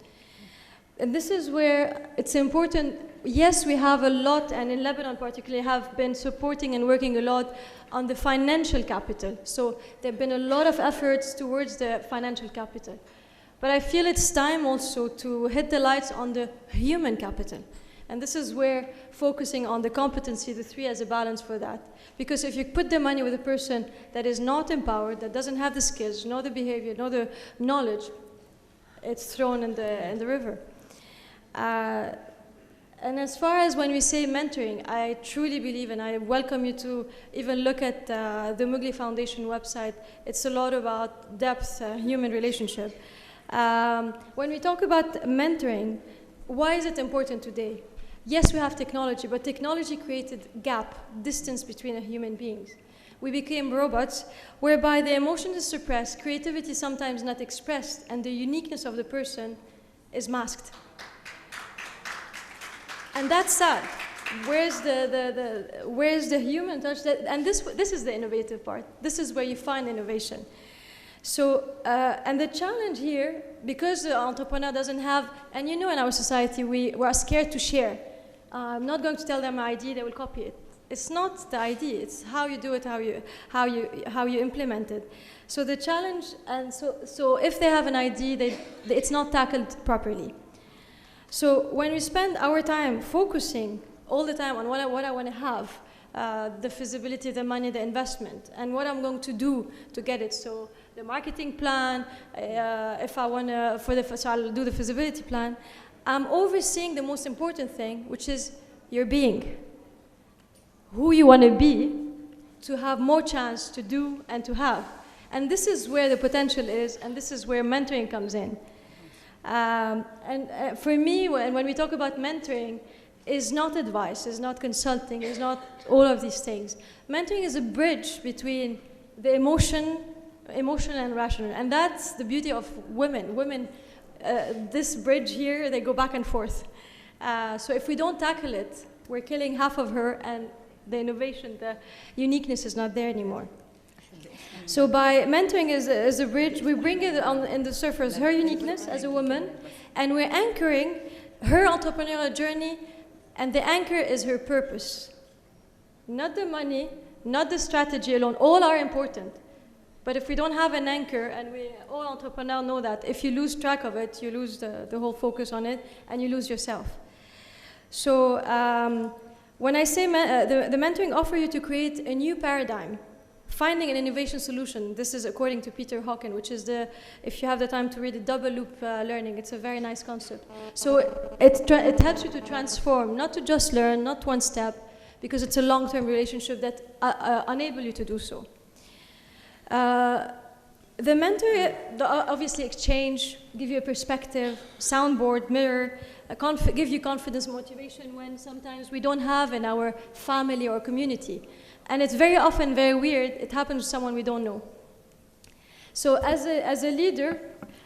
And this is where it's important. Yes, we have a lot, and in Lebanon particularly, have been supporting and working a lot on the financial capital. So there have been a lot of efforts towards the financial capital. But I feel it's time also to hit the lights on the human capital. And this is where focusing on the competency, the 3 as a balance for that. Because if you put the money with a person that is not empowered, that doesn't have the skills, nor the behavior, nor the knowledge, it's thrown in the river. And as far as when we say mentoring, I truly believe, and I welcome you to even look at the Mugli Foundation website. It's a lot about depth, human relationship. When we talk about mentoring, why is it important today? Yes, we have technology, but technology created gap, distance between human beings. We became robots, whereby the emotion is suppressed, creativity sometimes not expressed, and the uniqueness of the person is masked. And that's sad. Where's the human touch? And this is the innovative part. This is where you find innovation. So, and the challenge here, because the entrepreneur doesn't have, and you know in our society we are scared to share. I'm not going to tell them my idea, they will copy it. It's not the idea, it's how you do it, how you implement it. So the challenge, and so if they have an idea, it's not tackled properly. So when we spend our time focusing all the time on what I want to have, the feasibility, the money, the investment, and what I'm going to do to get it. So the marketing plan, if I want to, so I'll do the feasibility plan. I'm overseeing the most important thing, which is your being. Who you want to be to have more chance to do and to have. And this is where the potential is, and this is where mentoring comes in. For me, when we talk about mentoring, is not advice, is not consulting, is not all of these things. Mentoring is a bridge between the emotion and rational. And that's the beauty of women. Women, this bridge here, they go back and forth. So if we don't tackle it, we're killing half of her, and the innovation, the uniqueness is not there anymore. So by mentoring as a bridge, we bring it in the surface, her uniqueness as a woman, and we're anchoring her entrepreneurial journey, and the anchor is her purpose. Not the money, not the strategy alone, all are important. But if we don't have an anchor, and we all entrepreneurs know that, if you lose track of it, you lose the whole focus on it, and you lose yourself. So when I say the mentoring offers you to create a new paradigm, finding an innovation solution. This is according to Peter Hawken, which is if you have the time to read it, double loop learning. It's a very nice concept. So it helps you to transform, not to just learn, not one step, because it's a long-term relationship that enable you to do so. The mentor, obviously exchange, give you a perspective, soundboard, mirror, give you confidence, motivation when sometimes we don't have in our family or community. And it's very often very weird, it happens to someone we don't know. So as a leader,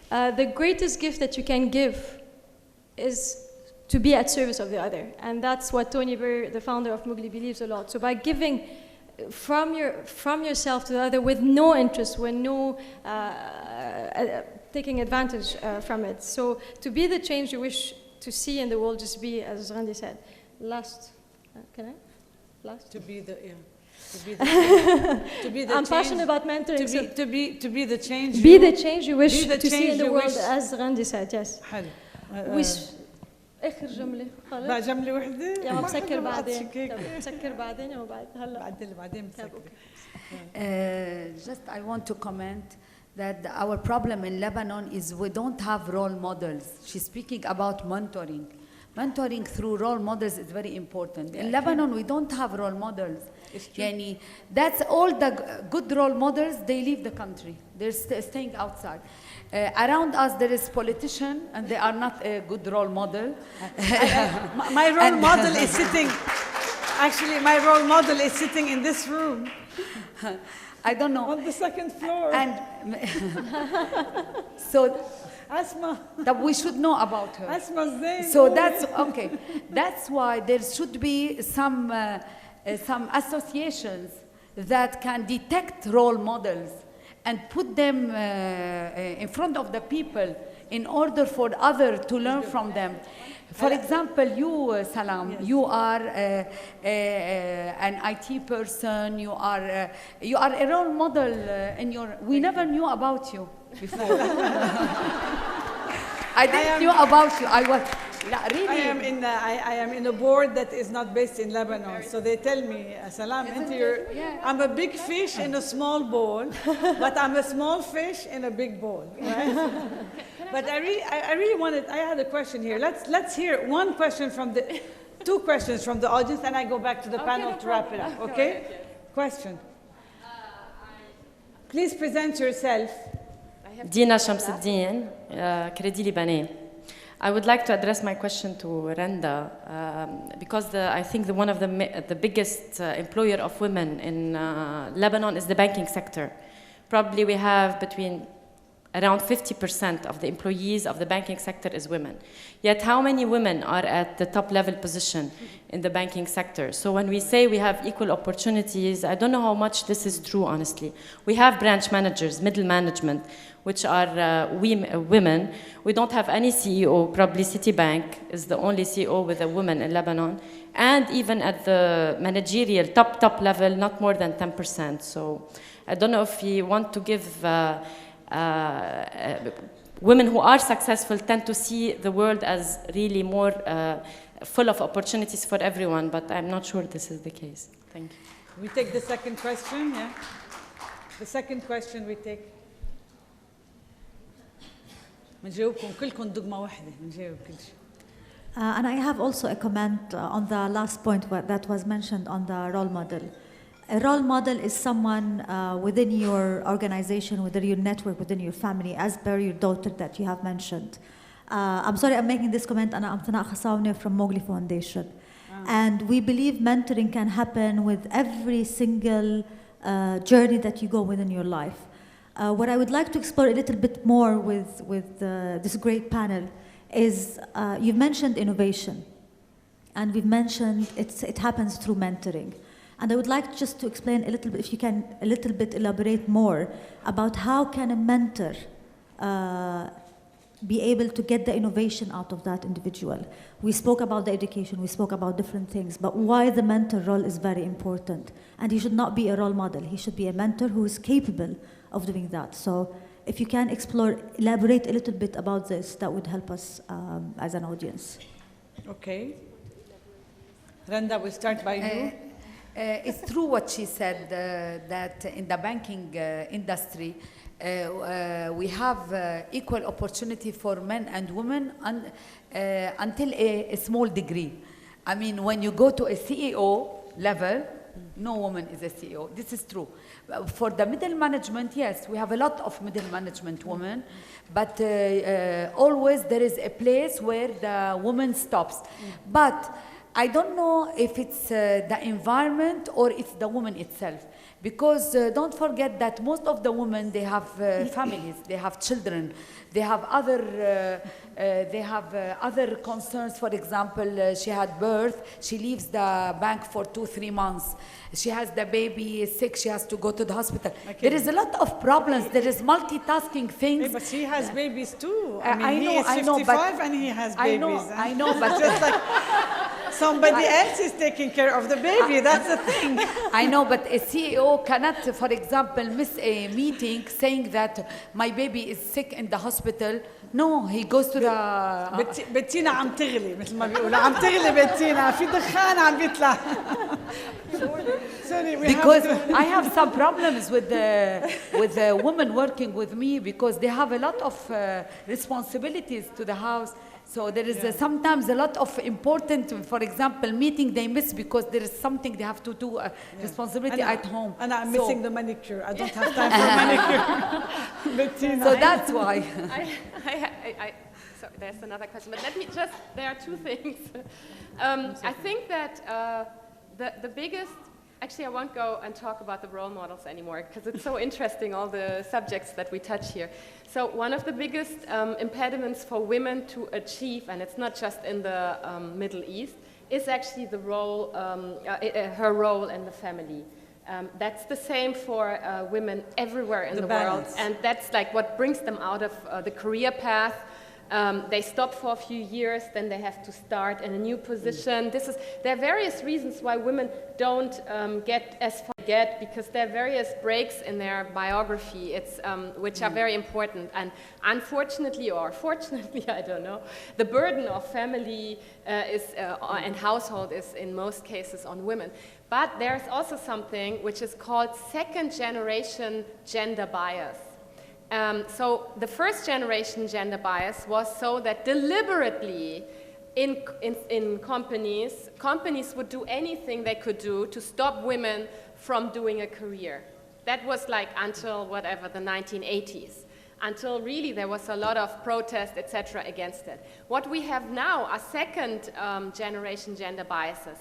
the greatest gift that you can give is to be at service of the other. And that's what Tony Blair, the founder of Mowgli, believes a lot. So by giving from yourself to the other with no interest, with no taking advantage from it. So to be the change you wish to see in the world, just be, as Randy said, can I? Last? To be the, yeah. To be the I'm change, passionate about mentoring. to be the change. Be the change you wish to see in the world, wish. as Randy said, yes. حلو. اخر جمله خلص. بقى جمله وحده. يا ما بسكر بعدين. بسكر بعدين يا بعد هلا. بعدين بسكر. Just I want to comment that our problem in Lebanon is we don't have role models. She's speaking about mentoring. Mentoring through role models is very important. In Lebanon, we don't have role models. Yani, that's all the good role models, they leave the country. They're staying outside. Around us, there is politician, and they are not a good role model. My role model is sitting, actually, my role model is sitting in this room. I don't know. On the second floor. And so, Asma. that we should know about her. Asma's there. So that's okay. That's why there should be some associations that can detect role models and put them in front of the people in order for others to learn from them. For example, you, Salam, yes. You are an IT person. You are a role model in your. We never knew about you before. I didn't know about you. I was really. I am in a board that is not based in Lebanon. So they tell me, Salam, I'm a big fish in a small bowl, but I'm a small fish in a big bowl, right? But I really wanted. I had a question here. Let's hear one question from two questions from the audience, and I go back to the panel to wrap it up. Okay? Question. Please present yourself. Dina Shamsuddin, Crédit Libanais. I would like to address my question to Renda because I think one of the biggest employer of women in Lebanon is the banking sector. Probably we have between around 50% of the employees of the banking sector is women. Yet how many women are at the top level position in the banking sector? So when we say we have equal opportunities, I don't know how much this is true, honestly. We have branch managers, middle management, which are women. We don't have any CEO. Probably Citibank is the only CEO with a woman in Lebanon. And even at the managerial top level, not more than 10%. So I don't know if we want to give women who are successful tend to see the world as really more full of opportunities for everyone, but I'm not sure this is the case. Thank you. We take the second question, yeah? The second question we take. بنجاوبكم كلكم دغمة واحدة بنجاوب كل شيء. And I have also a comment on the last point that was mentioned on the role model. A role model is someone within your organization, within your network, within your family, as per your daughter that you have mentioned. I'm sorry I'm making this comment. أنا أمتناء خصاونة from Mowgli Foundation. And we believe mentoring can happen with every single journey that you go within your life. What I would like to explore a little bit more with this great panel is you've mentioned innovation, and we've mentioned it happens through mentoring. And I would like just to explain a little bit, if you can a little bit elaborate more about how can a mentor be able to get the innovation out of that individual. We spoke about the education, we spoke about different things, but why the mentor role is very important. And he should not be a role model, he should be a mentor who is capable of doing that. So if you can elaborate a little bit about this, that would help us as an audience. Okay. Randa, we'll start by you. It's true what she said, that in the banking industry, we have equal opportunity for men and women until a small degree. I mean, when you go to a CEO level, no woman is a CEO. This is true. For the middle management, yes, we have a lot of middle management women, but always there is a place where the woman stops. But I don't know if it's the environment or it's the woman itself. Because don't forget that most of the women, they have families, they have children, they have other concerns. For example, she had birth, she leaves the bank for 2-3 months. She has the baby sick, she has to go to the hospital. Okay. There is a lot of problems. There is multitasking things. Hey, but she has babies too. I mean, he is 55 and he has babies. I know, but just like somebody else is taking care of the baby. That's the thing. I know, but a CEO cannot, for example, miss a meeting saying that my baby is sick in the hospital. No, he goes to the... بتينا عم تغلي مثل ما بيقولوا عم تغلي بتينا في دخان عم بيطلع. Sorry, because I have some problems with the women working with me because they have a lot of responsibilities to the house. So there is sometimes a lot of important, for example, meeting they miss because there is something they have to do, responsibility at home. And I'm missing the manicure. I don't have time for manicure. So that's why. So there's another question, but let me just, there are two things. I think that the biggest, actually I won't go and talk about the role models anymore because it's so interesting, all the subjects that we touch here. So one of the biggest impediments for women to achieve, and it's not just in the Middle East, is actually the role, her role in the family. That's the same for women everywhere in the world, and that's like what brings them out of the career path. They stop for a few years, then they have to start in a new position. There are various reasons why women don't get as far yet, because there are various breaks in their biography, which are very important. And unfortunately, or fortunately, I don't know, the burden of family and household is in most cases on women. But there's also something which is called second-generation gender bias. So the first generation gender bias was so that deliberately in companies would do anything they could do to stop women from doing a career. That was like until whatever, the 1980s, until really there was a lot of protest, etc. against it. What we have now are second generation gender biases,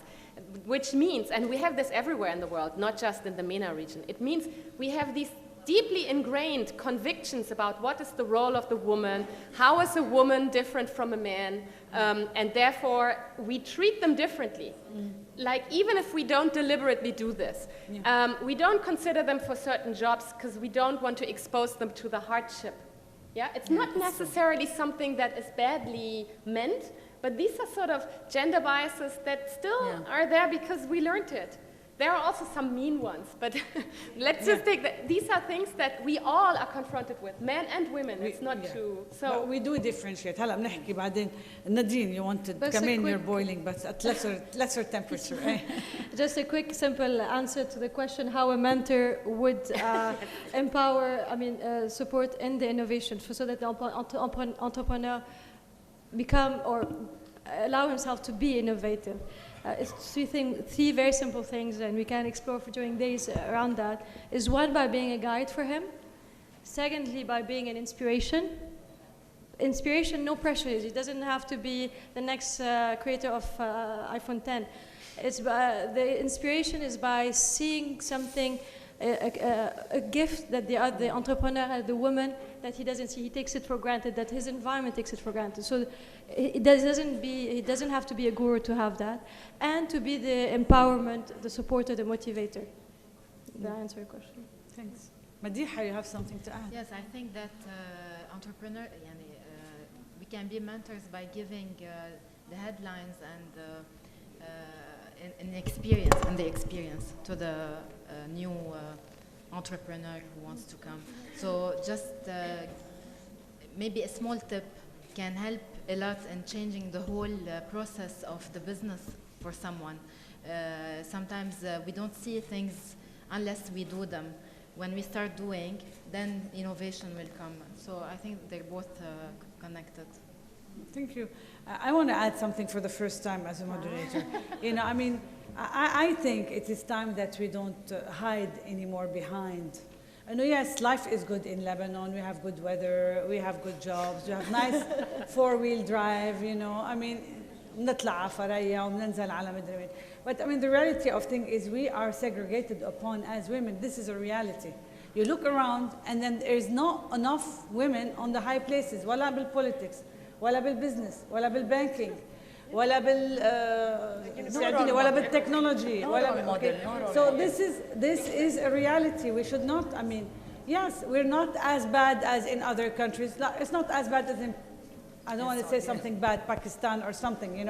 which means, and we have this everywhere in the world, not just in the MENA region, it means we have these deeply ingrained convictions about what is the role of the woman, how is a woman different from a man, and therefore we treat them differently. Like even if we don't deliberately do this, we don't consider them for certain jobs because we don't want to expose them to the hardship. Yeah, it's not necessarily something that is badly meant, but these are sort of gender biases that still are there because we learned it. There are also some mean ones, but let's just take that. These are things that we all are confronted with, men and women. It's not true. So but we do differentiate. هلا بنحكي بعدين. Nadine, you wanted to come in, you're boiling, but at lesser temperature. Just a quick, simple answer to the question: how a mentor would empower, support in the innovation, so that the entrepreneur become or allow himself to be innovative. It's three very simple things, and we can explore for during days around that. Is one, by being a guide for him. Secondly, by being an inspiration. Inspiration, no pressure. It doesn't have to be the next creator of iPhone 10. The inspiration is by seeing something, a gift that the entrepreneur, the woman, that he doesn't see. He takes it for granted, that his environment takes it for granted. So he doesn't have to be a guru to have that. And to be the empowerment, the supporter, the motivator. That answer your question. Thanks. Madiha, you have something to add? Yes, I think that entrepreneur, we can be mentors by giving the headlines and the experience to the new entrepreneur who wants to come. So just maybe a small tip can help a lot in changing the whole process of the business for someone. Sometimes we don't see things unless we do them. When we start doing, then innovation will come. So I think they're both connected. Thank you. I want to add something for the first time as a moderator. I think it is time that we don't hide anymore behind. Yes, life is good in Lebanon. We have good weather. We have good jobs. We have nice four-wheel drive. نطلع على فريا وبننزل على مدري وين. But the reality of things is we are segregated upon as women. This is a reality. You look around and then there is not enough women on the high places. ولا بالpolitics, ولا بالbusiness, ولا بالbanking, ولا ولا بالtechnology. So this is a reality. We should not. Yes, we're not as bad as in other countries. It's not as bad as in, I don't want to say something bad, Pakistan or something,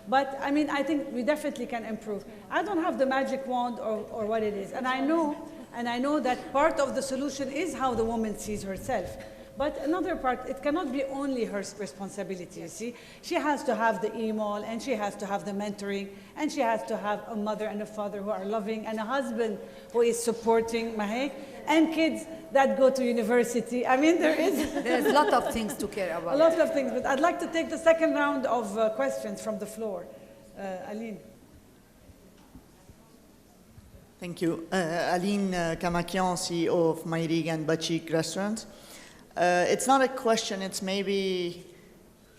But I think we definitely can improve. I don't have the magic wand or what it is. And I know that part of the solution is how the woman sees herself. But another part, it cannot be only her responsibility, you see. She has to have the email, and she has to have the mentoring, and she has to have a mother and a father who are loving, and a husband who is supporting, and kids that go to university. There's a lot of things to care about. A lot of things, but I'd like to take the second round of questions from the floor. Aline. Thank you. Aline Kamakian, CEO of Mayrig and Bachik Restaurants. It's not a question, it's maybe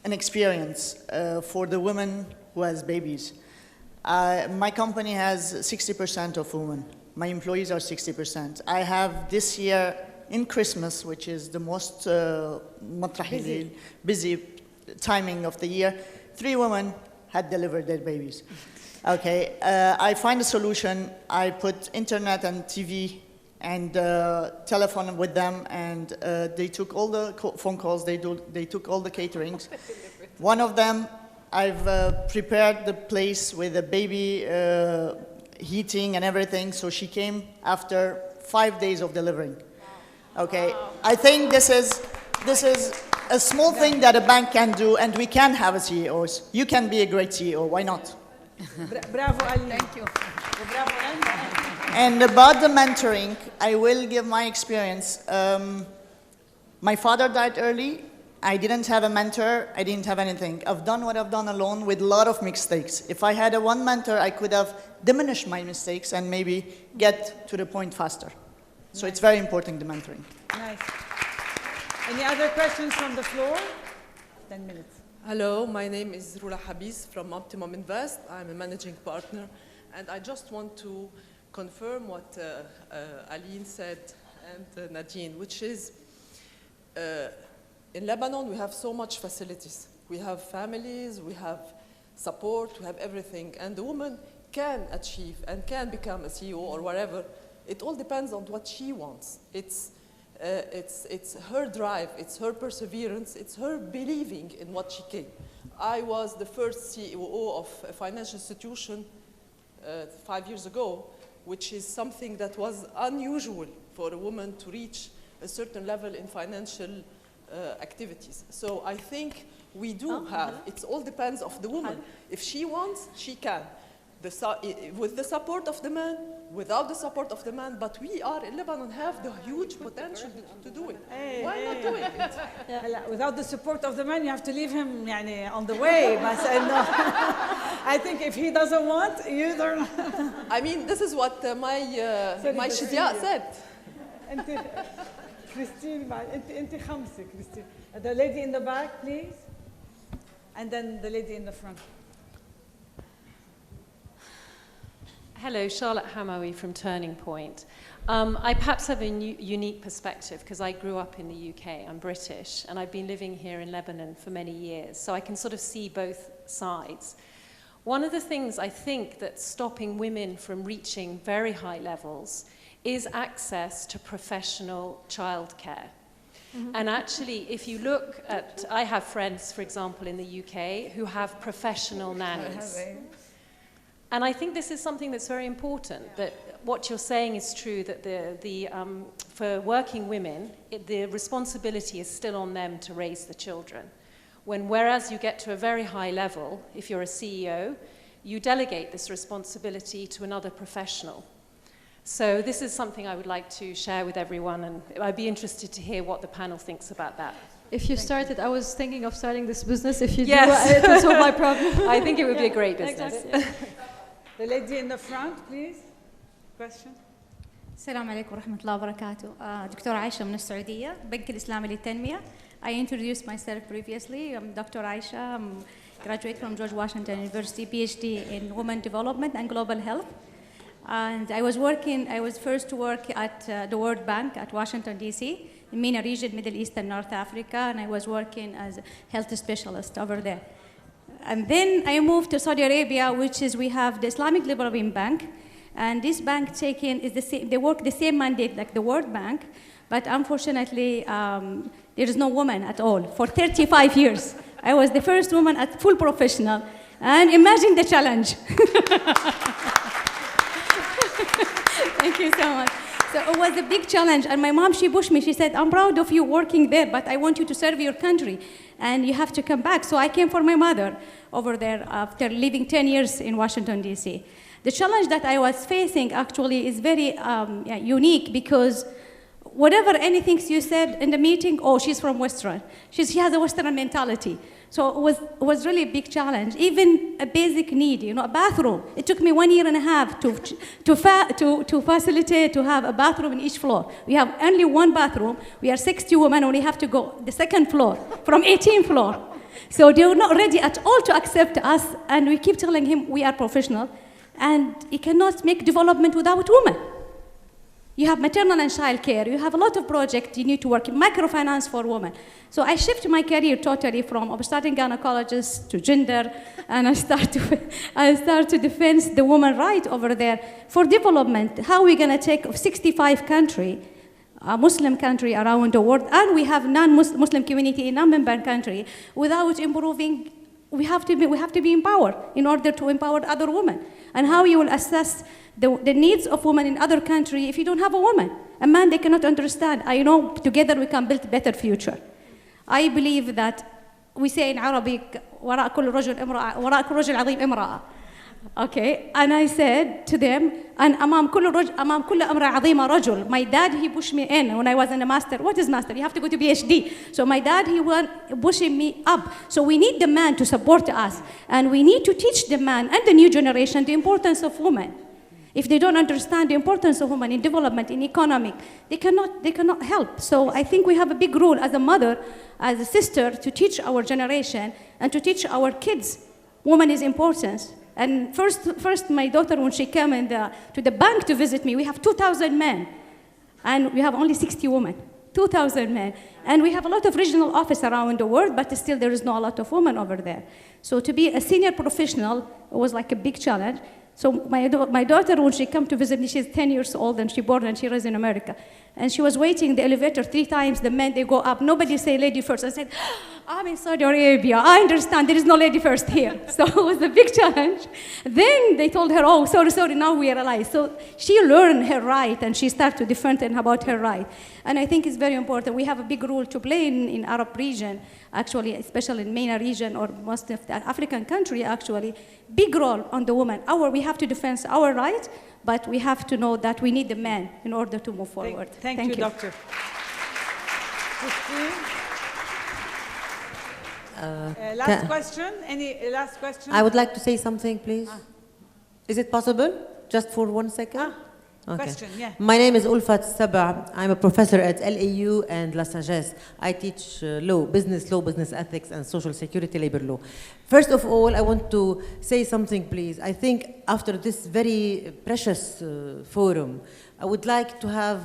an experience for the women who has babies. My company has 60% of women. My employees are 60%. I have this year in Christmas, which is the most busy timing of the year, 3 women had delivered their babies. Okay, I find a solution. I put internet and TV and telephone with them, and they took all the phone calls, they took all the caterings. One of them, I've prepared the place with a baby heating and everything, so she came after 5 days of delivering. Okay, wow. I think this is a small thing that a bank can do, and we can have a CEOs. You can be a great CEO, why not? Bravo, Ali. Thank you. Bravo, and about the mentoring, I will give my experience. My father died early. I didn't have a mentor. I didn't have anything. I've done what I've done alone with a lot of mistakes. If I had one mentor, I could have diminished my mistakes and maybe get to the point faster. So it's very important, the mentoring. Nice. Any other questions from the floor? 10 minutes. Hello, my name is Rula Habis from Optimum Invest. I'm a managing partner, and I just want to confirm what Aline said and Nadine, which is in Lebanon we have so much facilities. We have families, we have support, we have everything, and the woman can achieve and can become a CEO or whatever. It all depends on what she wants. It's her drive, it's her perseverance, it's her believing in what she can. I was the first CEO of a financial institution 5 years ago, which is something that was unusual for a woman to reach a certain level in financial activities. So I think we do have, it all depends of the woman. If she wants, she can. With the support of the man, without the support of the man, but we are in Lebanon have the huge potential to do it. Why not doing it? Without the support of the man, you have to leave him on the way. No. I think if he doesn't want, you don't. I mean, this is what my Shidia said. Christine, Christine. The lady in the back, please. And then the lady in the front. Hello, Charlotte Hamawi from Turning Point. I perhaps have a unique perspective because I grew up in the UK. I'm British, and I've been living here in Lebanon for many years, so I can sort of see both sides. One of the things I think that's stopping women from reaching very high levels is access to professional childcare. And actually, if you look at, I have friends, for example, in the UK who have professional nannies. And I think this is something that's very important, that what you're saying is true, that for working women, the responsibility is still on them to raise the children. Whereas you get to a very high level, if you're a CEO, you delegate this responsibility to another professional. So this is something I would like to share with everyone, and I'd be interested to hear what the panel thinks about that. If you started, I was thinking of starting this business. If you yes. do, it will solve my problem. I think it would be a great business. Exactly. The lady in the front, please. Question. السلام عليكم ورحمة الله وبركاته. دكتورة عائشة من السعودية، بنك الإسلامي للتنمية. I introduced myself previously. I'm Dr. Aisha. I'm graduate from George Washington University, PhD in Women Development and Global Health. And I was first to work at the World Bank at Washington, D.C., in MENA region, Middle East and North Africa, and I was working as a health specialist over there. And then I moved to Saudi Arabia, which is we have the Islamic Development Bank, and this bank they work the same mandate like the World Bank, but unfortunately there is no woman at all. For 35 years, I was the first woman at full professional, and imagine the challenge. Thank you so much. So it was a big challenge, and my mom, she pushed me. She said, I'm proud of you working there, but I want you to serve your country, and you have to come back. So I came for my mother over there after living 10 years in Washington, D.C. The challenge that I was facing actually is very unique, because whatever anything you said in the meeting, oh, she's from Western. She has a Western mentality. So it was really a big challenge. Even a basic need, a bathroom. It took me 1.5 years to facilitate to have a bathroom in each floor. We have only one bathroom. We are 60 women, and we have to go the second floor from 18th floor. So they were not ready at all to accept us, and we keep telling him we are professional, and you cannot make development without women. You have maternal and child care. You have a lot of projects you need to work in, microfinance for women. So I shifted my career totally from obstetric gynecologist to gender, and I start to defend the woman right over there for development. How are we going to take 65 countries, a Muslim country around the world, and we have non-Muslim community in non-member country, without improving? We have to be empowered in order to empower other women. And how you will assess the needs of women in other countries if you don't have a woman? A man, they cannot understand. I know together we can build a better future. I believe that we say in Arabic, وراء كل رجل عظيم امرأة. Okay, and I said to them, and أمام كل امرأة عظيمة رجل. My dad, he pushed me in when I was in a master. What is master? You have to go to PhD. So my dad, he was pushing me up. So we need the man to support us, and we need to teach the man and the new generation the importance of women. If they don't understand the importance of women in development, in economic, they cannot help. So I think we have a big role as a mother, as a sister, to teach our generation and to teach our kids women is important. And first my daughter, when she came to the bank to visit me, we have 2,000 men, and we have only 60 women. 2,000 men. And we have a lot of regional office around the world, but still there is not a lot of women over there. So to be a senior professional, it was like a big challenge. So my daughter, when she came to visit me, she's 10 years old and she born and she raised in America. And she was waiting in the elevator 3 times. The men, they go up. Nobody say lady first. I said, I'm in Saudi Arabia. I understand there is no lady first here. So it was a big challenge. Then they told her, oh, sorry, now we realize. So she learned her right and she started to defend about her right. And I think it's very important. We have a big role to play in Arab region, actually, especially in MENA region or most of the African country, actually. Big role on the woman. We have to defend our right, but we have to know that we need the man in order to move forward. Thank you, Doctor. Last question? Any last question? I would like to say something, please. Is it possible? Just for 1 second? Okay. Question, yeah. My name is Ulfat Saba. I'm a professor at LAU and La Sagesse. I teach law, business ethics, and social security labor law. First of all, I want to say something, please. I think after this very precious forum, I would like to have,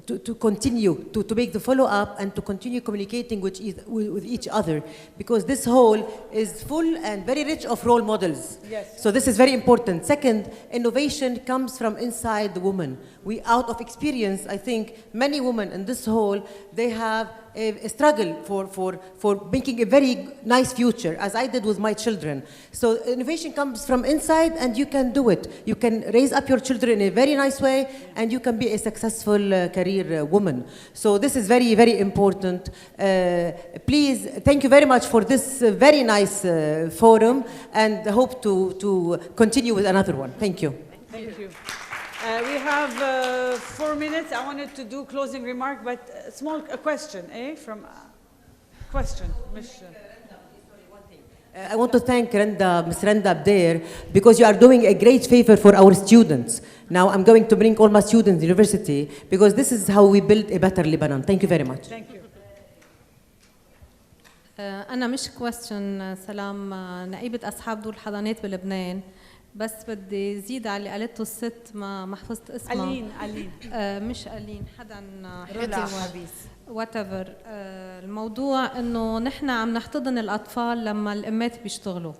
to continue, to make the follow-up and to continue communicating with each other, because this hall is full and very rich of role models. Yes. So this is very important. Second, innovation comes from inside the woman. Out of experience, I think many women in this hall, they have a struggle for making a very nice future, as I did with my children. So innovation comes from inside, and you can do it. You can raise up your children in a very nice way, and you can be a successful career woman. So this is very, very important. Please, thank you very much for this very nice forum, and hope to continue with another one. Thank you. Thank you. We have 4 minutes. I wanted to do closing remark, but a question, from question, Ms. I want to thank Ms. Renda Abder, because you are doing a great favor for our students. Now I'm going to bring all my students to university, because this is how we build a better Lebanon. Thank you very much. Thank you. أنا مش question سلام نقيبة أصحاب دور الحضانات بلبنان، بس بدي زيد على اللي قالته الست ما حفظت اسمها. ألين. مش ألين، حدا رولا حبيس. whatever. الموضوع إنه نحن عم نحتضن الأطفال لما الأمات بيشتغلوا.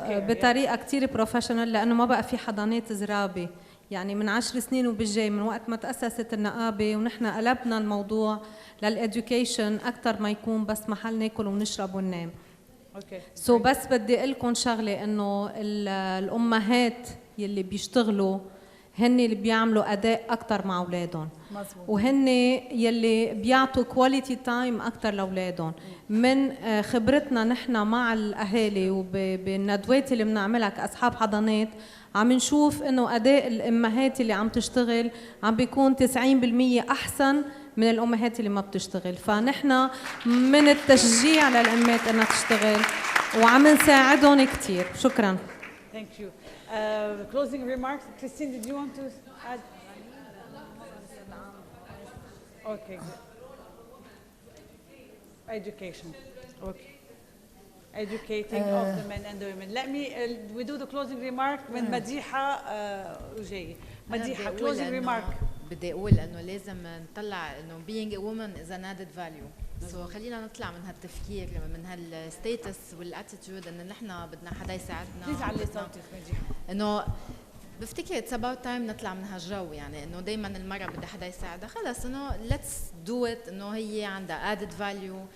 بطريقة كتير بروفيشنال، لأنه ما بقى في حضانات زرابة. يعني من 10 سنين وبالجاي، من وقت ما تأسست النقابة ونحن قلبنا الموضوع للإديوكيشن أكتر ما يكون بس محل ناكل ونشرب وننام. بس بدي أقول لكم شغلة، إنه الأمهات يلي بيشتغلوا هن اللي بيعملوا أداء أكتر مع أولادهم، وهن يلي بيعطوا كواليتي تايم أكتر لأولادهم. من خبرتنا نحن مع الأهالي وبالندوات اللي بنعملها كأصحاب حضانات، عم نشوف إنه أداء الأمهات اللي عم تشتغل عم بيكون 90% أحسن من الأمهات اللي ما بتشتغل. فنحن من التشجيع للأمهات إنها تشتغل وعم نساعدهم كتير. شكراً. Thank you. Closing remarks. Christine, did you want to add? Okay, good. Education. Okay. Educating of the men and the women. Let me, we do the closing remark when مديحة وجاي. مديحة, closing remark. بدي أقول إنه لازم نطلع إنه being a woman is an added value. So خلينا نطلع من هالتفكير، من هالستيتس والاتيتيود إنه نحن بدنا حدا يساعدنا. بليز علي صوتك مديحة. إنه بفتكر it's about time نطلع من هالجو، يعني إنه دايماً المرأة بدها حدا يساعدها، خلص إنه let's do it، إنه هي عندها added value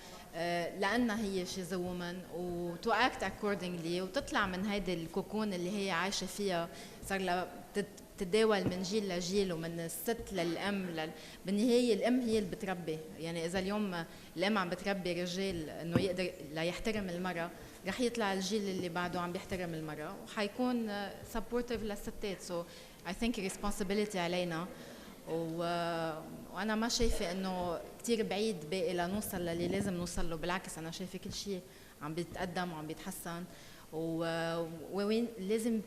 لأنها هي she's a woman، و to act accordingly، وتطلع من هيدا الكوكون اللي هي عايشة فيها، صار لها تتداول من جيل لجيل ومن الست للأم. بالنهاية الأم هي اللي بتربي، يعني إذا اليوم الأم عم بتربي رجال إنه يقدر لا يحترم المرأة، رح يطلع الجيل اللي بعده عم بيحترم المرأة وحيكون supportive للستات. So I think responsibility علينا، وأنا ما شايفة إنه كتير بعيد باقي لنوصل للي لازم نوصل له، بالعكس أنا شايفة كل شيء عم بيتقدم وعم بيتحسن، ووين لازم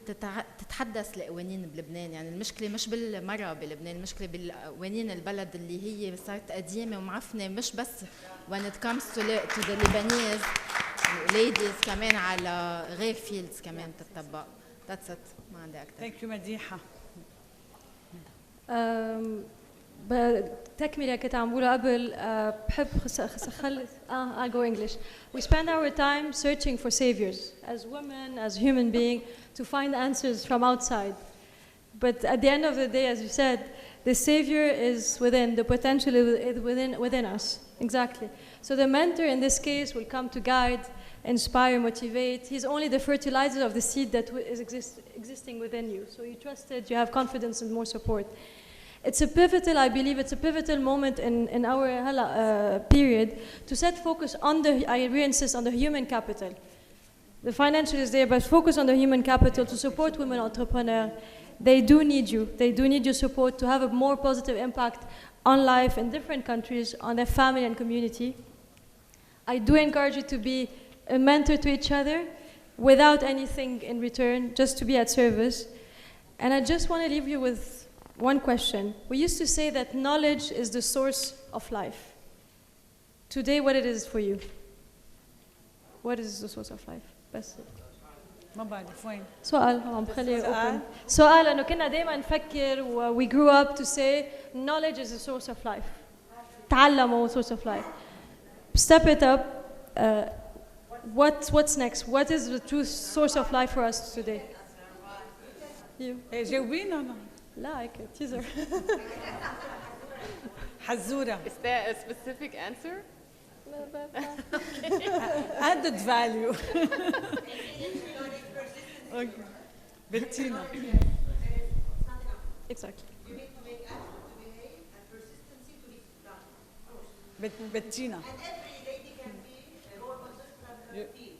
تتحدث القوانين بلبنان. يعني المشكلة مش بالمرأة بلبنان، المشكلة بالقوانين البلد اللي هي صارت قديمة ومعفنة، مش بس when it comes to the Lebanese ladies، كمان على غير فيلدز كمان تتطبق. That's it. ما عندي أكتر. Thank you مديحة. تكملة كنت عم بقولها قبل بحب I'll go English. We spend our time searching for saviors as women, as human beings, to find answers from outside. But at the end of the day, as you said, the savior is within, the potential is within us. Exactly. So the mentor in this case will come to guide, inspire, motivate. He's only the fertilizer of the seed that is existing within you. So you trust it, you have confidence and more support. It's a pivotal, I believe, it's a pivotal moment in our period to set focus on I re-insist on the human capital. The financial is there, but focus on the human capital to support women entrepreneurs. They do need you. They do need your support to have a more positive impact on life in different countries, on their family and community. I do encourage you to be a mentor to each other without anything in return, just to be at service. And I just want to leave you with one question. We used to say that knowledge is the source of life. Today, what it is for you? What is the source of life? بس ما بعرف وين سؤال عم بخليه open. سؤال انه كنا دائما نفكر we grew up to say knowledge is the source of life. تعلموا source of life. Step it up. What's next? What is the true source of life for us today? You. جاوبينا أنا. لا هيك teaser. حزورة. Is there a specific answer? Added value. Okay. Bettina. Exactly. You need to make action to behave and persistency to reach the plan. Bettina. And every lady can be a role model from her team.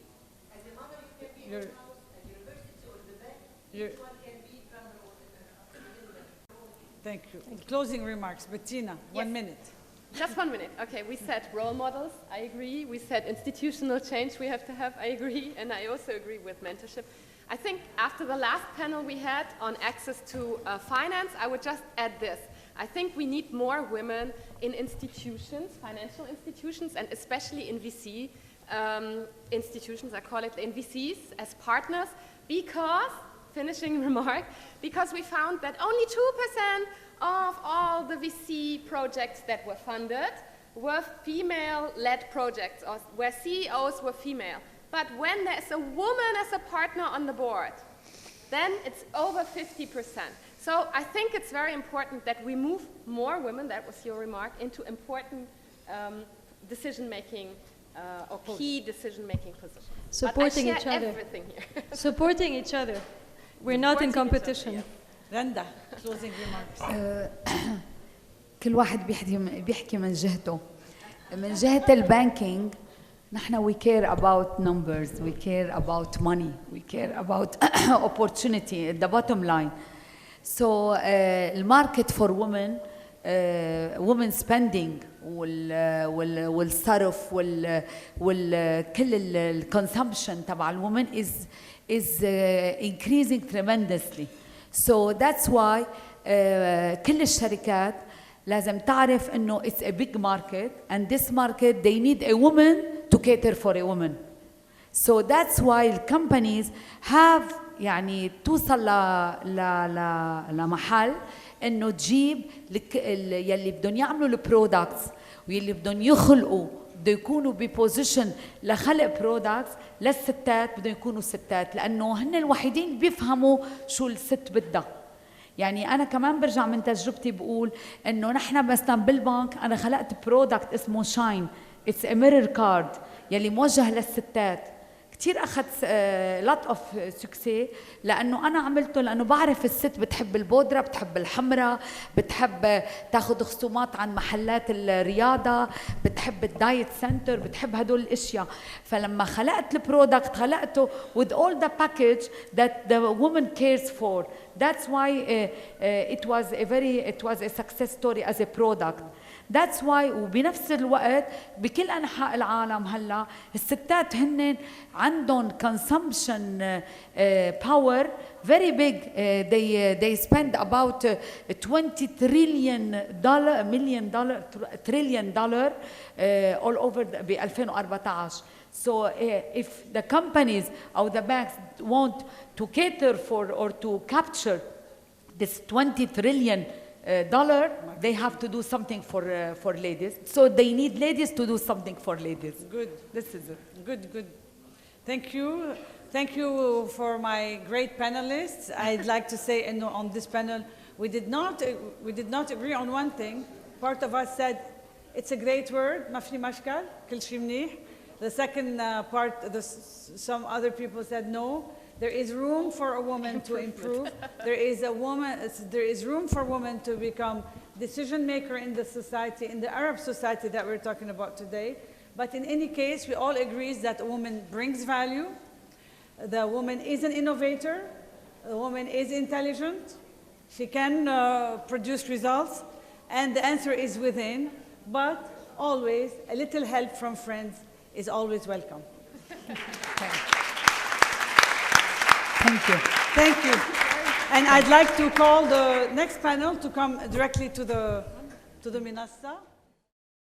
As a mother, you can be in your house, at university or the bank. Each one can be from her own. Thank you. Closing remarks. Bettina, 1 minute. Just 1 minute. Okay, we said role models, I agree. We said institutional change we have to have, I agree. And I also agree with mentorship. I think after the last panel we had on access to finance, I would just add this. I think we need more women in institutions, financial institutions, and especially in VC institutions, I call it in VCs, as partners, because, finishing remark, because we found that only 2% of all the VC projects that were funded were female-led projects, or where CEOs were female. But when there's a woman as a partner on the board, then it's over 50%. So I think it's very important that we move more women, that was your remark, into important decision-making or key decision-making positions. Supporting each other. Everything here. Supporting each other. We're not in competition. Randa, closing remarks. كل واحد بيحكي من جهته. من جهة البانكينج نحن we care about numbers, we care about money, we care about opportunity, the bottom line. So the market for women, women spending والصرف كل الconsumption تبع الwomen is increasing tremendously. So that's why كل الشركات لازم تعرف إنه it's a big market and this market they need a woman to cater for a woman. So that's why companies have يعني توصل لمحل إنه تجيب يلي بدهم يعملوا البرودكتس ويلي بدهم يخلقوا بده يكونوا ببوزيشن لخلق برودكتس للستات بدهم يكونوا ستات لأنه هن الوحيدين بيفهموا شو الست بدها. يعني أنا كمان برجع من تجربتي بقول إنه نحن مثلاً بالبنك أنا خلقت برودكت اسمه شاين. It's a mirror card يلي موجه للستات. كتير أخذ lot of success لأنه أنا عملته لأنه بعرف الست بتحب البودرة، بتحب الحمرة، بتحب تاخد خصومات عن محلات الرياضة، بتحب الدايت سنتر، بتحب هدول الأشياء. فلما خلقت البرودكت خلقته with all the package that the woman cares for. That's why it was a success story as a product. That's why وبنفس الوقت بكل أنحاء العالم هلا الستات هن عندهم consumption power very big. They spend about $20 trillion all over ب 2014. So if the companies or the banks want to cater for or to capture this $20 trillion dollar, they have to do something for ladies. So they need ladies to do something for ladies. Good. This is it. Good, good. Thank you. Thank you for my great panelists. I'd like to say on this panel, we did not agree on one thing. Part of us said, it's a great word, ما في مشكل, كل شيء منيح. The second part, some other people said, no, there is room for a woman to improve. There is room for women to become decision maker in the society, in the Arab society that we're talking about today. But in any case, we all agree that a woman brings value. The woman is an innovator. The woman is intelligent. She can produce results. And the answer is within. But always, a little help from friends is always welcome. Thank you. Thank you. And I'd like to call the next panel to come directly to the Minassa.